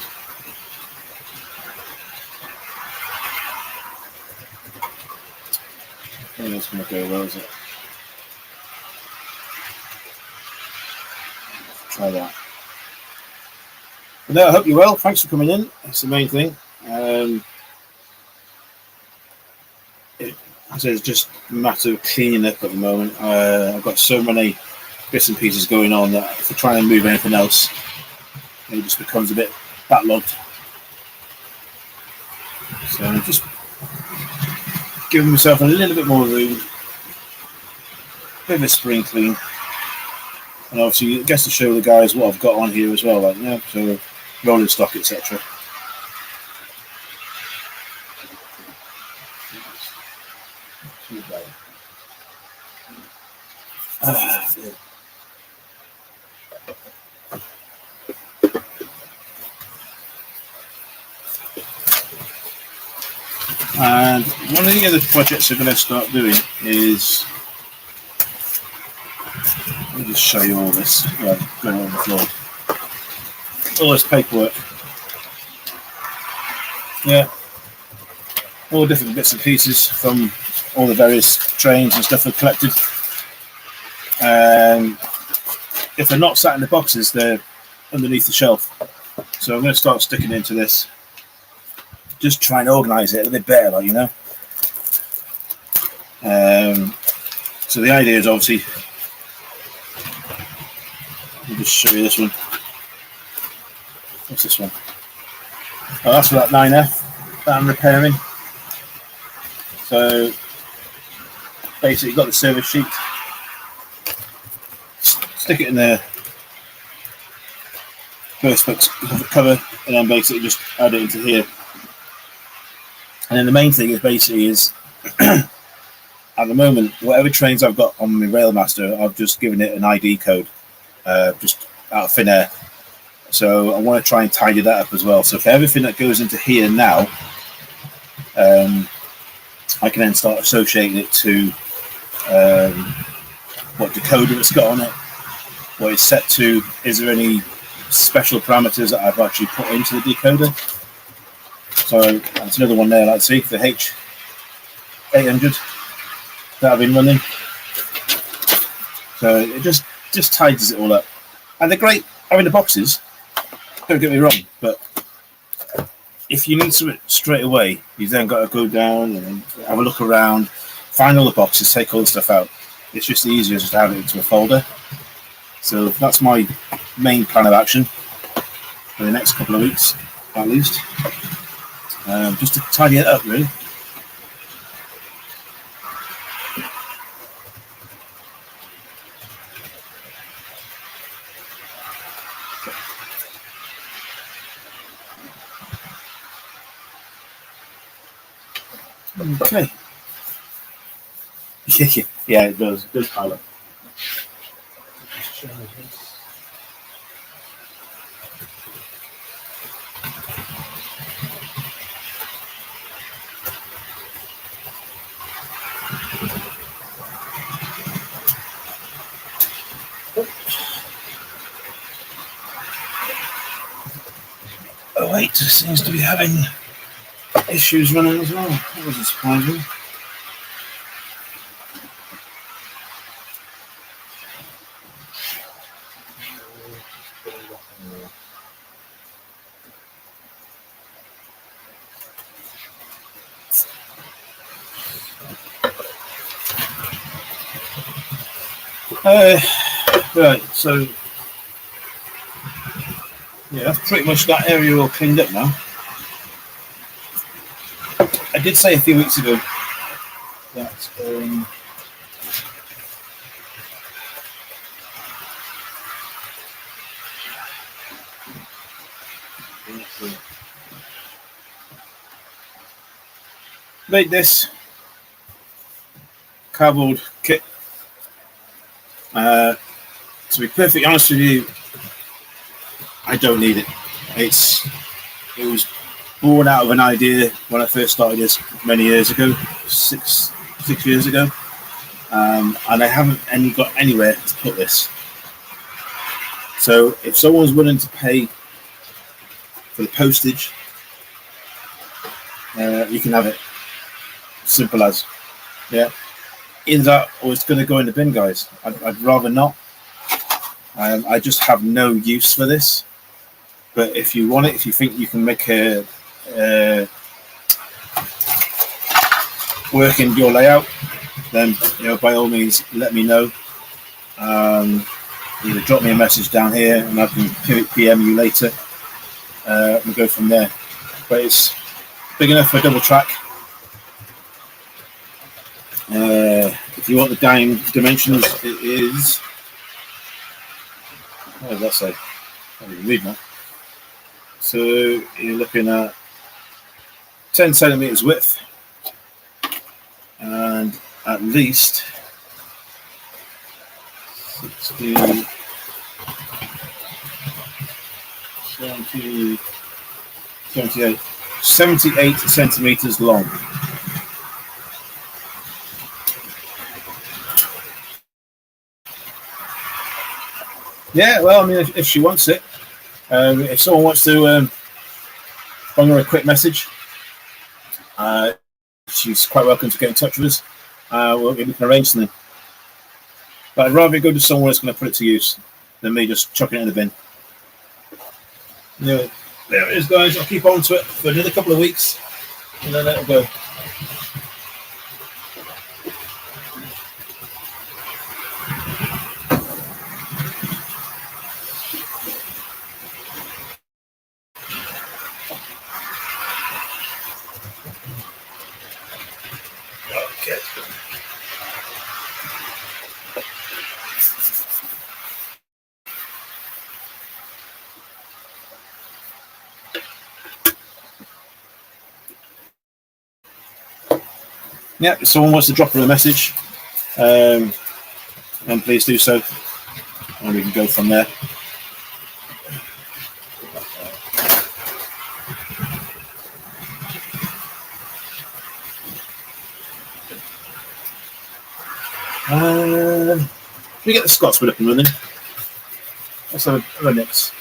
I think it's going to go well, is it? Try that. But no, I hope you're well. Thanks for coming in. That's the main thing. It's just a matter of cleaning up at the moment. I've got so many bits and pieces going on that if I try and move anything else, it just becomes a bit backlogged. So I'm just giving myself a little bit more room, a bit of a spring clean, and obviously it gets to show the guys what I've got on here as well, like so rolling stock, etc. And one of the other projects I'm going to start doing is, let me just show you all this going on the floor. All this paperwork. Yeah. All the different bits and pieces from all the various trains and stuff I've collected. If they're not sat in the boxes, they're underneath the shelf. So I'm going to start sticking into this. Just try and organise it a bit better, like, so the idea is obviously, I'll just show you this one. What's this one? Oh, that's for that 9F that I'm repairing. So basically, you've got the service sheet. Stick it in there. First box cover, and then basically just add it into here. And then the main thing is basically at the moment, whatever trains I've got on my Railmaster, I've just given it an ID code, just out of thin air. So I want to try and tidy that up as well. So for everything that goes into here now, I can then start associating it to what decoder it's got on it, what it's set to. Is there any special parameters that I've actually put into the decoder? So that's another one there, let's see, the H800 that I've been running. So it just tidies it all up. And they're great having the boxes, don't get me wrong, but if you need something straight away, you've then got to go down and have a look around, find all the boxes, take all the stuff out. It's just easier just to have it into a folder. So that's my main plan of action for the next couple of weeks, at least. Just to tidy it up, really. Okay. Yeah, it does. It does pile up. Oh wait, seems to be having issues running as well. That wasn't surprising. Right, so yeah, that's pretty much that area all cleaned up now. I did say a few weeks ago that made this cardboard kit. To be perfectly honest with you, I don't need it. It was born out of an idea when I first started this many years ago, six years ago. and I haven't got anywhere to put this. So if someone's willing to pay for the postage, you can have it. Simple as. Yeah. Either that or it's going to go in the bin, guys. I'd rather not. I just have no use for this. But if you want it, if you think you can make a work in your layout, then by all means let me know. Either drop me a message down here and I can PM you later. We'll go from there. But it's big enough for a double track. If you want the dimensions, it is. What does that say? I can't even read that. So you're looking at 10 centimeters width and at least 60, 70, 78 centimeters long. Yeah, well, I mean, if she wants it, if someone wants to bring her a quick message, she's quite welcome to get in touch with us. We can arrange something. But I'd rather go to someone that's going to put it to use than me just chucking it in the bin. Anyway, there it is, guys. I'll keep on to it for another couple of weeks, and then it'll go. Okay. Yeah, if someone wants to drop her a message, then please do so, and we can go from there. We get the Scotsman up and running. Let's have a mix.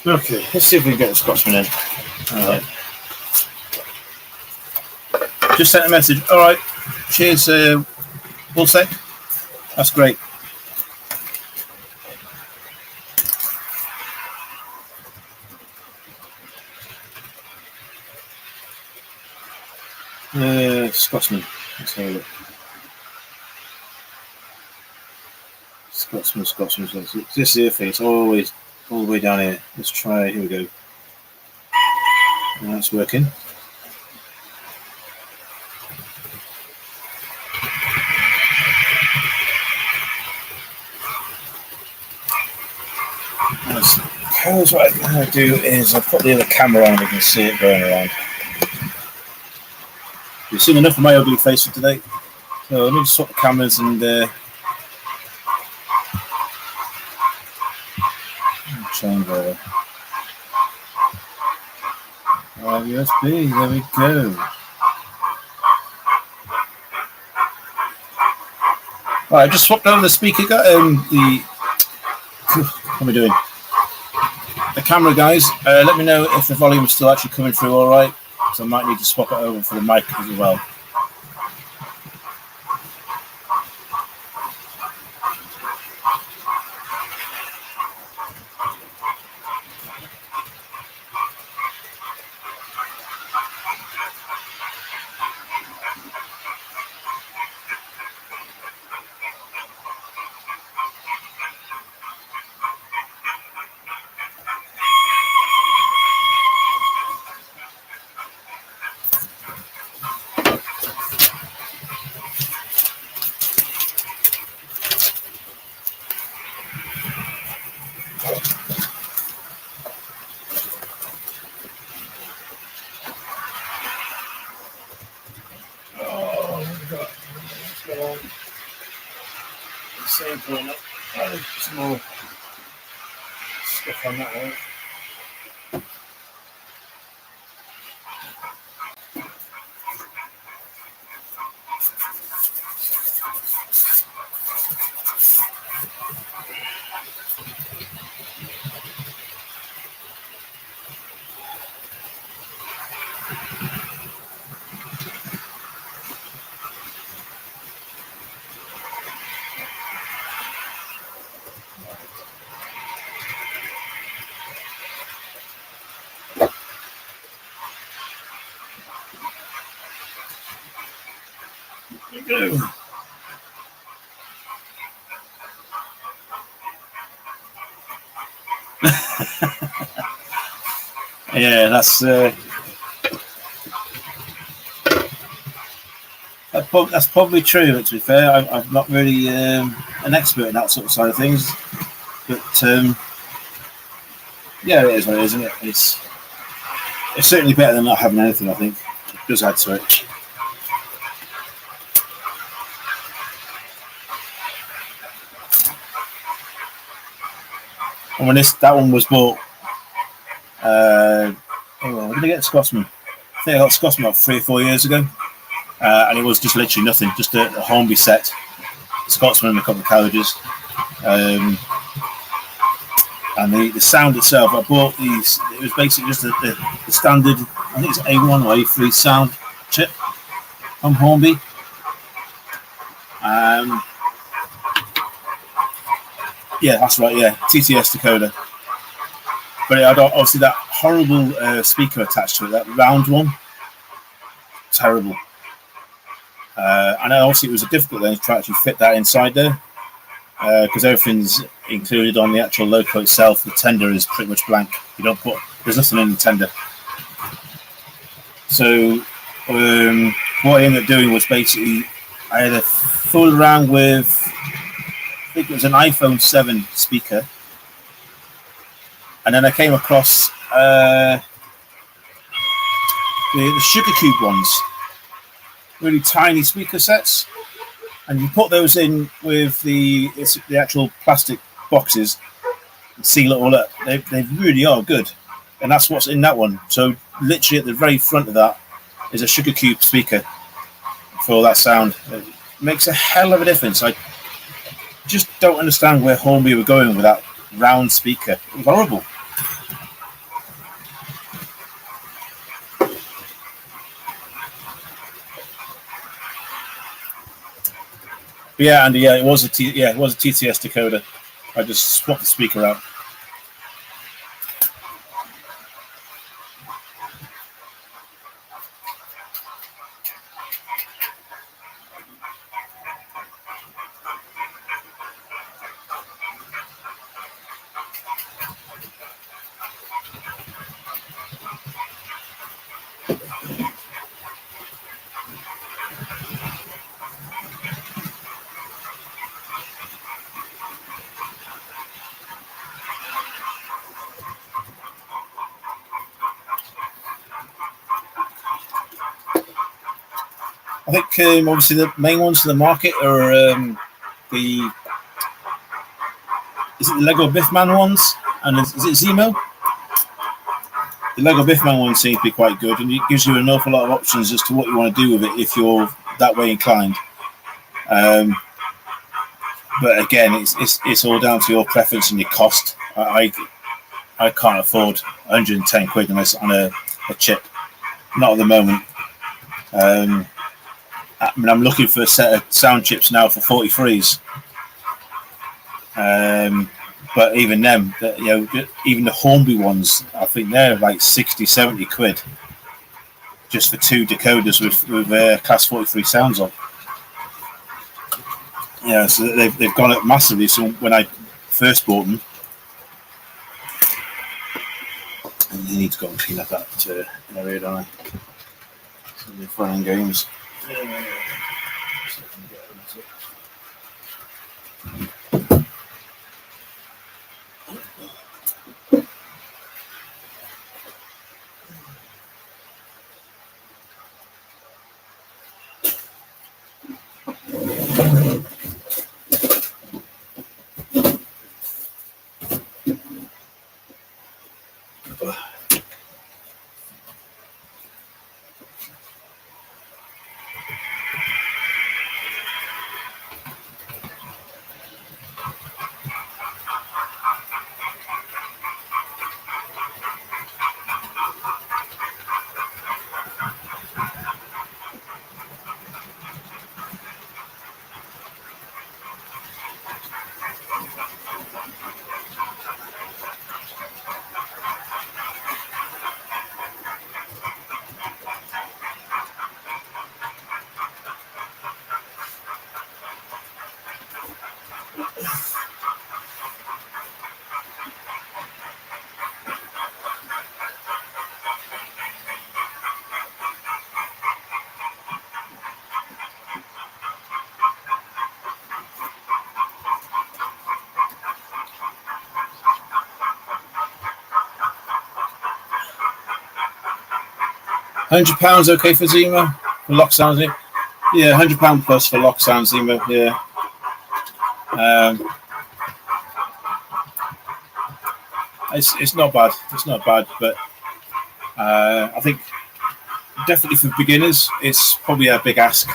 Okay, let's see if we can get the Scotsman in. All right. Just sent a message. All right. Cheers, Bullsec. That's great. Scotsman. Let's have a look. Scotsman. This here thing, it's always all the way down here. Let's try it. Here we go. That's working. Suppose what I'm going to do is I'll put the other camera on and you can see it going around. You've seen enough of my ugly face for today. So let me just swap the cameras and chamber. USB, there we go. Right, I just swapped over the speaker. What am I doing? The camera guys, let me know if the volume is still actually coming through all right. So I might need to swap it over for the mic as well. Some more stuff on that one. Yeah, that's probably true. But to be fair, I'm not really an expert in that sort of side of things. But yeah, it is what it is, isn't it? It's certainly better than not having anything. I think it does add to it. And when that one was bought, when did I get Scotsman? I think I got Scotsman about 3 or 4 years ago, and it was just literally nothing, just a Hornby set, Scotsman and a couple of carriages, and the sound itself. I bought these. It was basically just the standard. I think it's A1 or A3 sound chip from Hornby. Yeah, that's right. Yeah, TTS decoder. But it had obviously that horrible speaker attached to it, that round one. Terrible. And obviously it was a difficult thing to actually fit that inside there, because everything's included on the actual loco itself. The tender is pretty much blank. There's nothing in the tender. So what I ended up doing was basically I had a fool around with, I think it was an iPhone 7 speaker. And then I came across the Sugar Cube ones, really tiny speaker sets, and you put those in with the actual plastic boxes and seal it all up. They really are good, and that's what's in that one. So literally at the very front of that is a Sugar Cube speaker for all that sound. It makes a hell of a difference. I just don't understand where Hornby were going with that round speaker. It was horrible. Yeah, Andy. Yeah, it was a TTS decoder. I just swapped the speaker out. I think obviously the main ones in the market are is it the Lego Biffman ones And is it Zemo? The Lego Biffman one seems to be quite good, and it gives you an awful lot of options as to what you want to do with it if you're that way inclined. But again, it's all down to your preference and your cost. I can't afford 110 quid on a chip, not at the moment. I mean, I'm looking for a set of sound chips now for 43s. But even them, even the Hornby ones, I think they're like 60, 70 quid just for 2 decoders with class 43 sounds on. Yeah, so they've gone up massively. So when I first bought them, and you need to go and clean up that area, don't I? Some of fun and games. £100 okay for Zemo? For lock sounds, yeah, £100 plus for lock sound Zemo, yeah. It's not bad. It's not bad, but I think definitely for beginners, it's probably a big ask,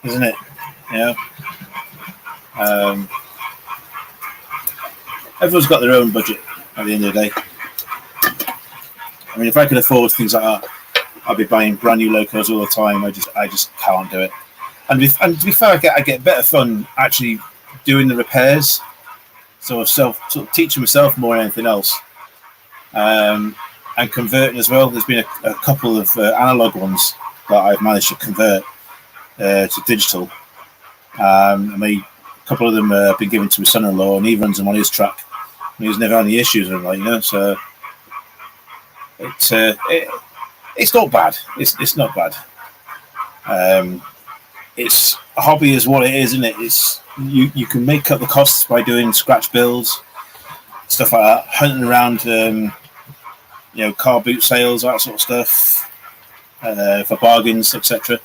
isn't it? Yeah. Everyone's got their own budget at the end of the day. I mean, if I could afford things like that, I'd be buying brand new locos all the time. I just can't do it. And to be fair, I get better fun actually doing the repairs. So sort of teaching myself more than anything else, and converting as well. There's been a couple of analog ones that I've managed to convert to digital. I mean, a couple of them have been given to my son-in-law, and he runs them on his track. And he's never had any issues with them, So it's not bad. It's not bad. It's a hobby, is what it is, isn't it? It's you can make up the costs by doing scratch builds, stuff like that, hunting around, car boot sales, that sort of stuff, for bargains, etc.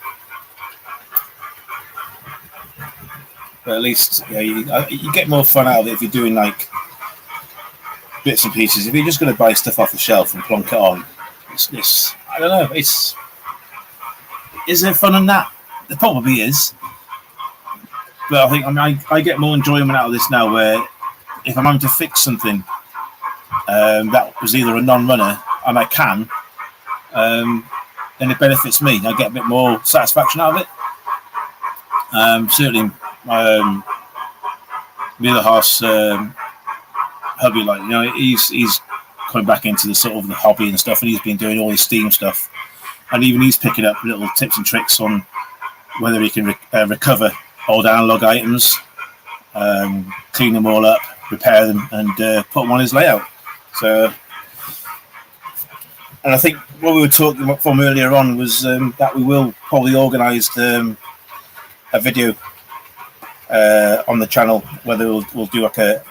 But at least you get more fun out of it if you're doing like bits and pieces. If you're just going to buy stuff off the shelf and plonk it on, it's I don't know. Is there fun in that? There probably is. But I think I get more enjoyment out of this now, where if I'm having to fix something that was either a non-runner and I can, then it benefits me. I get a bit more satisfaction out of it. Certainly, the other half's hubby, he's coming back into the sort of the hobby and stuff, and he's been doing all his Steam stuff, and even he's picking up little tips and tricks on whether he can recover old analog items, clean them all up, repair them, and put them on his layout. So, and I think what we were talking from earlier on was that we will probably organise a video on the channel, whether we'll do like a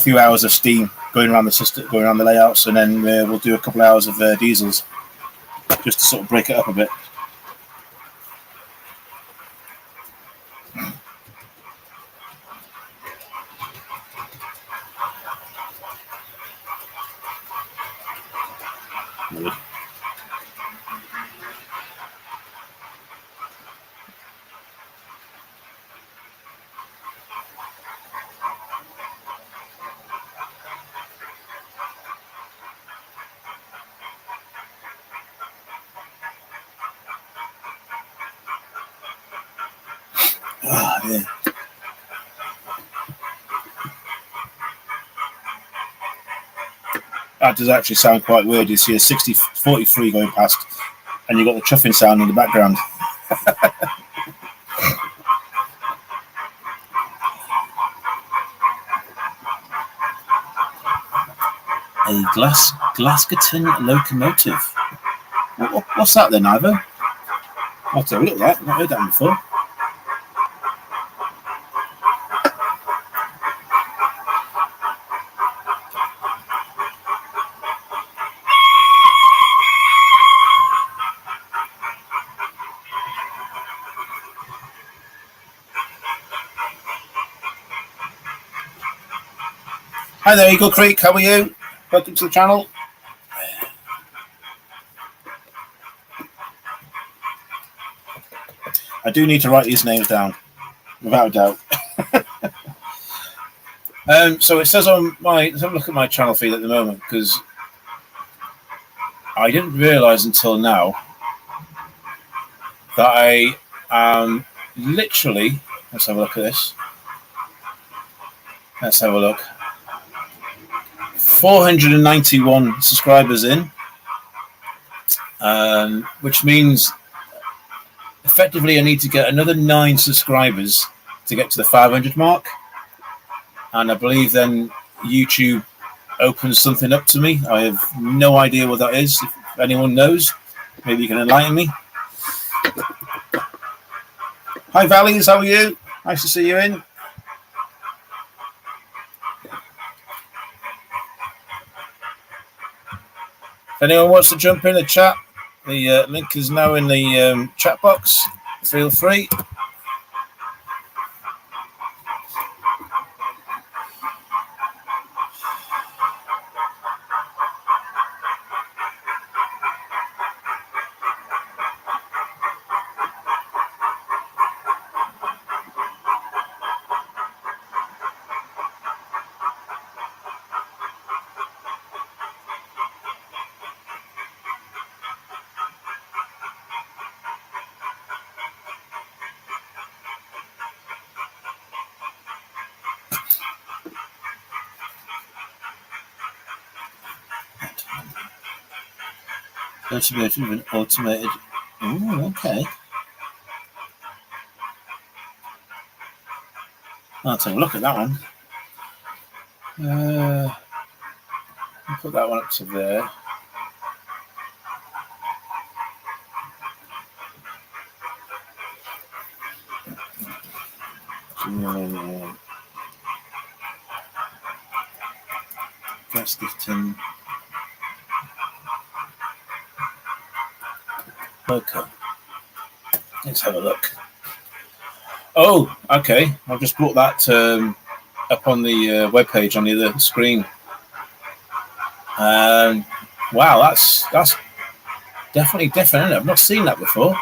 few hours of Steam going around the system, going around the layouts, and then we'll do a couple of hours of diesels, just to sort of break it up a bit. Yeah. That does actually sound quite weird. You see a 60-43 going past, and you've got the chuffing sound in the background. A Glasgow locomotive. What's that then, Ivo? I'll have to look at that. I've not heard that before. Hi there, Eagle Creek. How are you? Welcome to the channel. I do need to write these names down, without a doubt. So it says on my, let's have a look at my channel feed at the moment, because I didn't realise until now that I am literally, let's have a look at this. Let's have a look. 491 subscribers in, which means effectively I need to get another 9 subscribers to get to the 500 mark, and I believe then YouTube opens something up to me. I have no idea what that is. If anyone knows, maybe you can enlighten me. Hi Valleys, how are you? Nice to see you in. If anyone wants to jump in the chat, the link is now in the chat box. Feel free. Automated. Oh, okay. I'll take a look at that one. I'll put that one up to there. That's the tin. Okay. Let's have a look. Oh, okay. I've just brought that up on the web page on the other screen. Wow, that's definitely different, isn't it? I've not seen that before.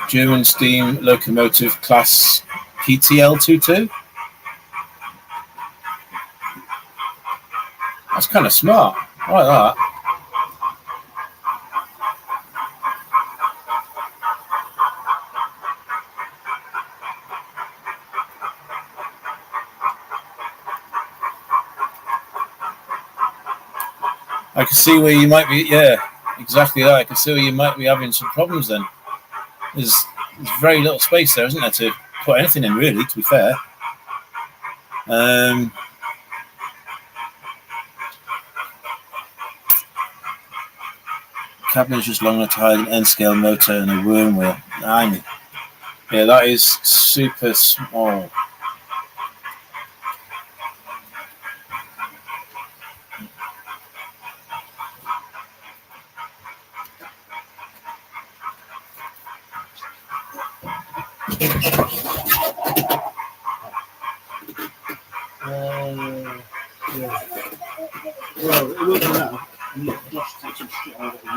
German steam locomotive class PTL 22. That's kind of smart. I like that. I can see where you might be, yeah, exactly that. I can see where you might be having some problems then. There's very little space there, isn't there, to put anything in, really, to be fair. Cabin is just long enough to hide an N-scale motor and a worm wheel. Yeah, that is super small. Yeah. Well, it will be now. Just take some shit out of the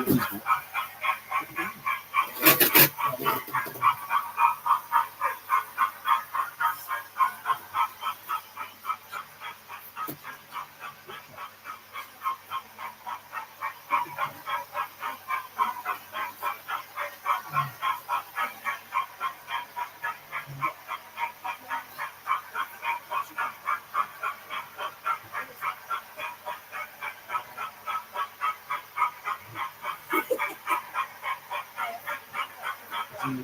Look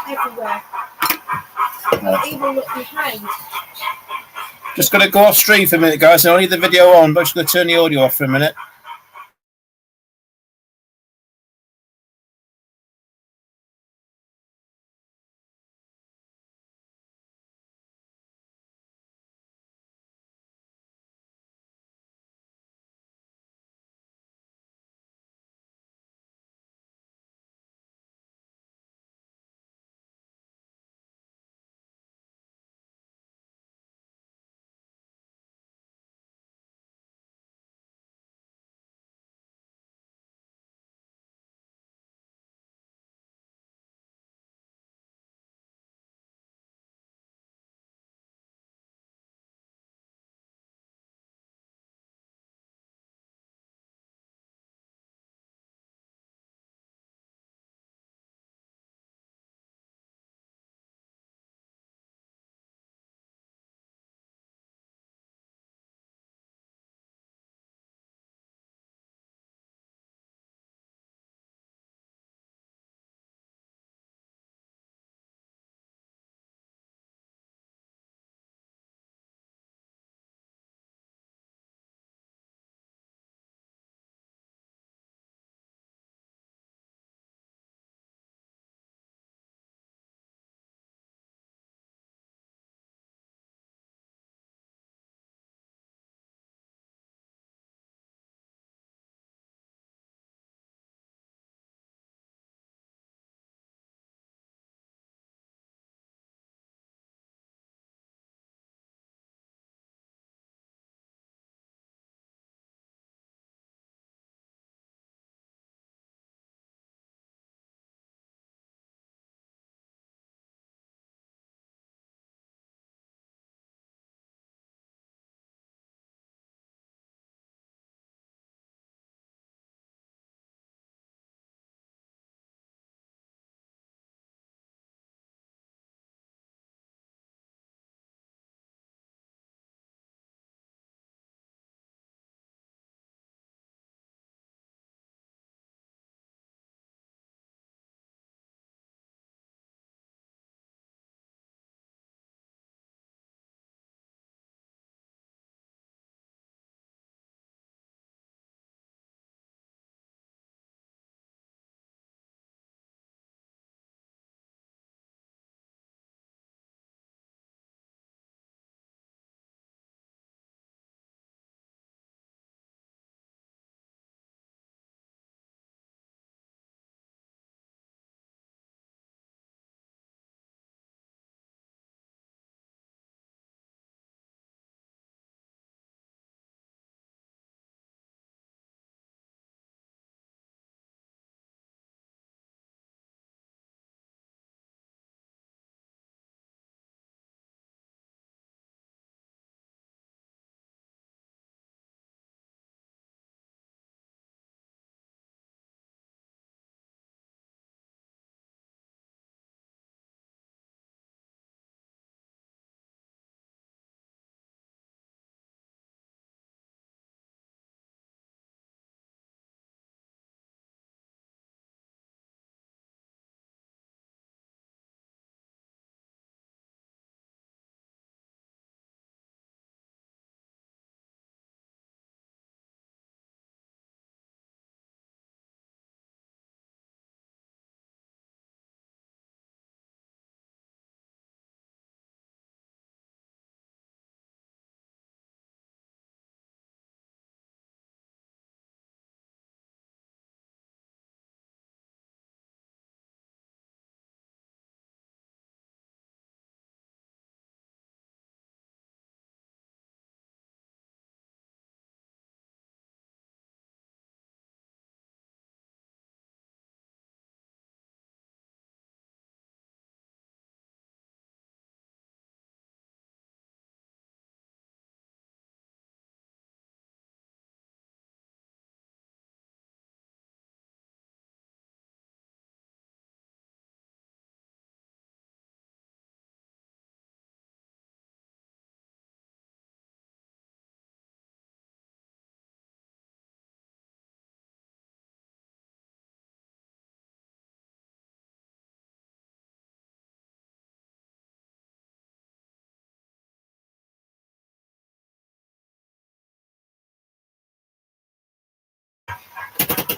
everywhere. Even look behind. Just going to go off stream for a minute, guys. I'll leave the video on, but I'm just going to turn the audio off for a minute.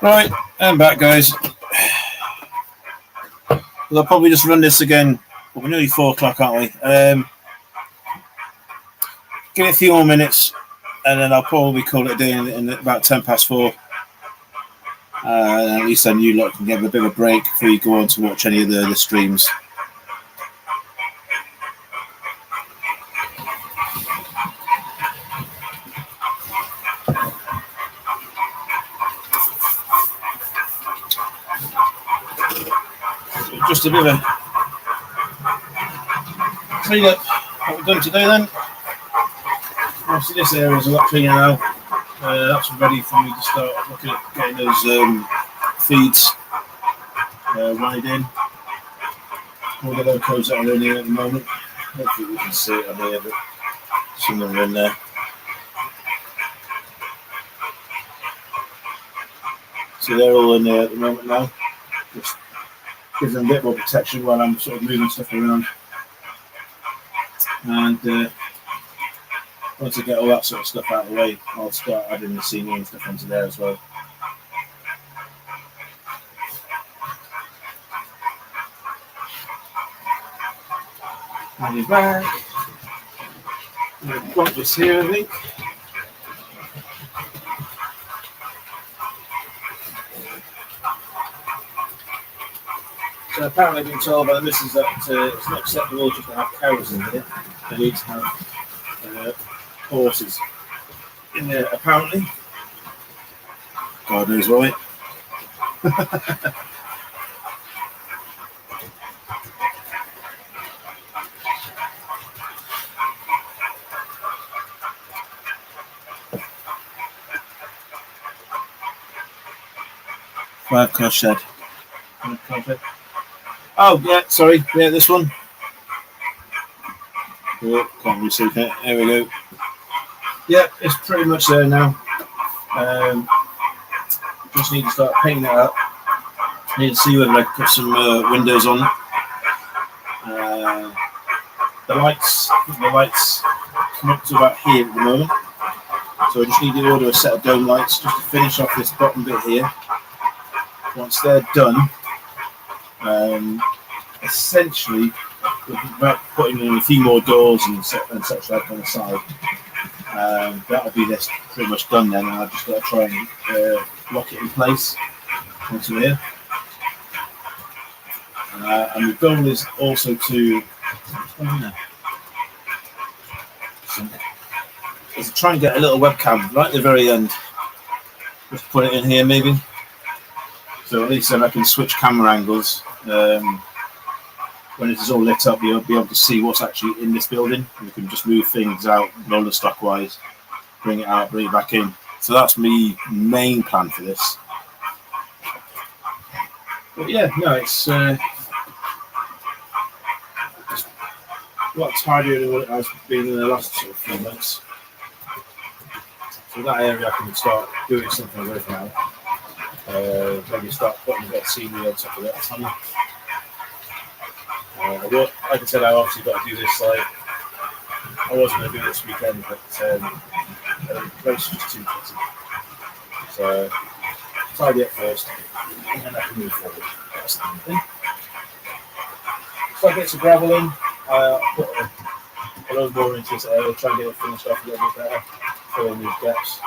Right, I'm back, guys. I'll probably just run this again. Well, we're nearly 4 o'clock, aren't we? Give it a few more minutes, and then I'll probably call it a day in about 10 past 4. At least then you lot can get a bit of a break before you go on to watch any of the streams. Just a bit of a clean up what we've done today then. Obviously this area is a lot cleaner now. That's ready for me to start looking at getting those feeds right in. All the locos that are in here at the moment. Hopefully we can see it on here, but some of them are in there. So they're all in there at the moment now. Just gives them a bit more protection while I'm sort of moving stuff around. And once I get all that sort of stuff out of the way, I'll start adding the scenery and stuff onto there as well. And you're back. I'm going to plonk this here, I think. So apparently I've been told by the missus that it's not acceptable just to have cows in here. They need to have horses in there, apparently. God knows why. Five car shed. Oh, yeah, sorry. Yeah, this one. Oh, can't really see that. There we go. Yeah, it's pretty much there now. Just need to start painting it up. Need to see whether I can put some windows on. The lights come up to about here at the moment. So I just need to order a set of dome lights just to finish off this bottom bit here. Once they're done, essentially, without putting in a few more doors and such like on the side, that'll be this pretty much done then, and I've just got to try and lock it in place onto here. And the goal is also to try and get a little webcam right at the very end. Just put it in here maybe. So at least then I can switch camera angles. When it is all lit up, you'll be able to see what's actually in this building. You can just move things out roller stock wise, bring it out, bring it back in. So that's my main plan for this. But yeah, no, it's a lot tidier than what it has been in the last sort of few months. So that area I can start doing something with now. Maybe start putting a bit of scenery on top of that tunnel. Like I said, I obviously got to do this. Like I was going to do it this weekend, but the place was just too busy. So tidy up first, and then I can move forward. That's the main thing. So I get some gravel in. Put a little more into this area, try and get it finished off a little bit better, fill in these gaps.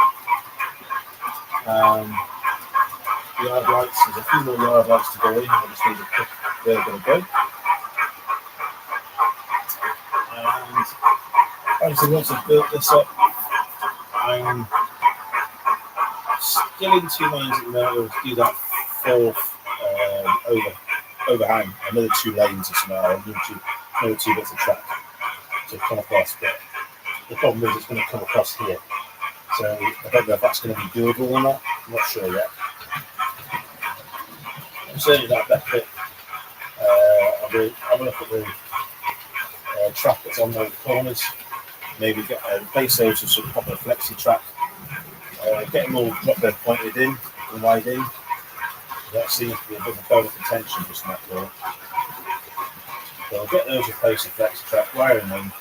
Yard lights, there's a few more yard lights to go in. I just need to pick where they're going to go. And obviously, once I've built this up, I'm still in 2 minds at the moment to do that fourth overhang, another 2 lanes or something, another two bits of track to come across. But the problem is, it's going to come across here. So I don't know if that's going to be doable or not. I'm not sure yet. Certainly that bit. I'm going to look at the track that's on the corners. Maybe replace those with some proper flexi track. Get them all drop dead pointed in and wide in. That seems to be a bit of a bone of contention just not there. So I'll get those replaced with flexi track, wiring them,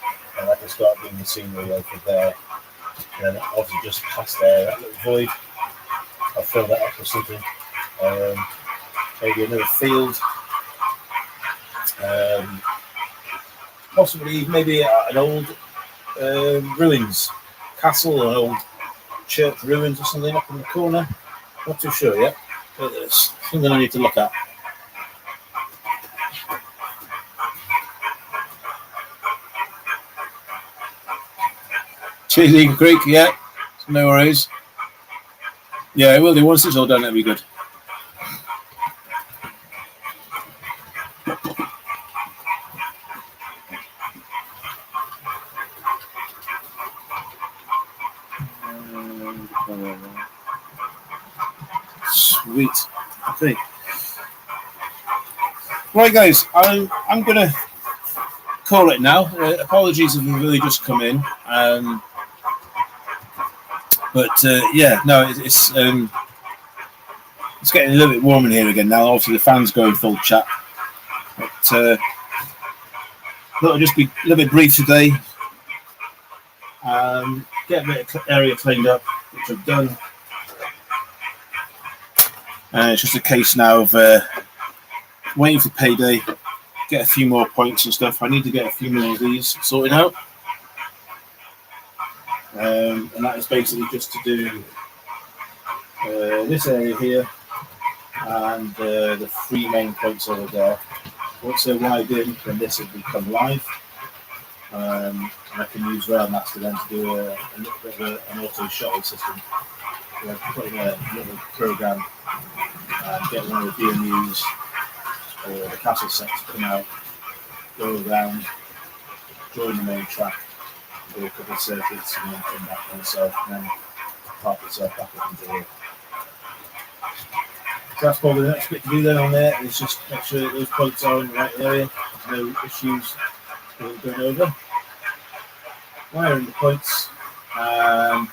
and I can start doing the scenery over there. And then obviously just past there, that little void, I'll fill that up with something. maybe another field, possibly maybe an old ruins, castle or an old church ruins or something up in the corner. Not too sure yet, but it's something I need to look at. Cheese Eagle Creek, yeah, no worries. Yeah, it will do. Once it's all done, it'll be good. Sweet. Okay. Right, guys, I'm gonna call it now. Apologies if you've really just come in. But yeah, no, it's getting a little bit warm in here again now. Obviously, the fan's going full chat. But thought I'd just be a little bit brief today. Get a bit of area cleaned up, which I've done. It's just a case now of waiting for payday, get a few more points and stuff. I need to get a few more of these sorted out. And that is basically just to do this area here and the 3 main points over there. Once they're wide in, then this will become live. And I can use Railmaster then to do a little bit of an auto shuttle system. Where I put in a little program and get one of the DMUs or the castle set to come out, go around, join the main track, do a couple of circuits, and then come back on itself, and then park itself back up into here. So that's probably the next bit to do then on there, is just make sure that those points are in the right area, there's no issues going over. Wiring the points, and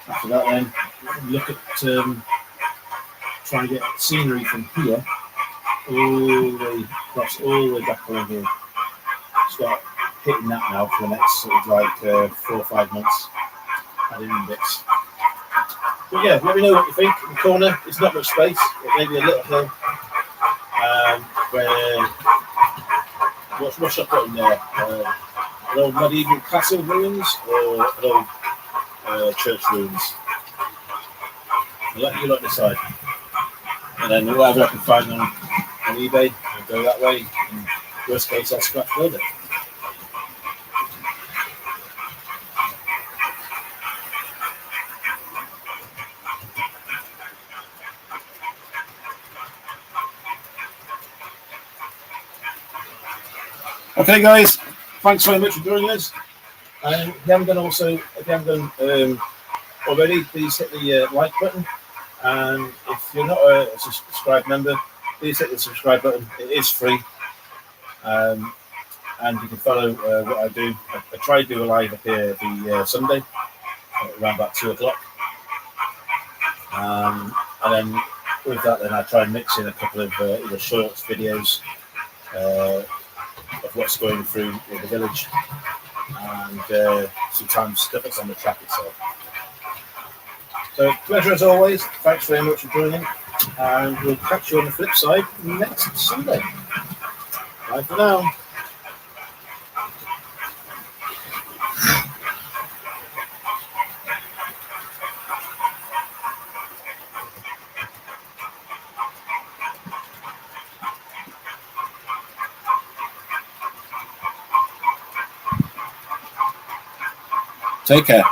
after that then, look at trying to get scenery from here all the way across, all the way back along here. Start hitting that now for the next sort of like 4 or 5 months, adding in bits. But yeah, let me know what you think. In the corner, it's not much space, it may be a little hill. Where what's I put in there? An old medieval castle ruins or an old church ruins? I'll let you decide. And then whatever I can find on eBay, I'll go that way. And worst case, I'll scratch build it. Okay, guys, thanks very much for joining us. And if you haven't done already, please hit the like button. And if you're not a subscribed member, please hit the subscribe button. It is free. And you can follow what I do. I try to do a live up here every Sunday, around about 2 o'clock. And then with that, then I try and mix in a couple of either shorts, videos of what's going through the village, and sometimes stuff that's on the track itself. So, pleasure as always. Thanks very much for joining, and we'll catch you on the flip side next Sunday. Bye for now. Take care.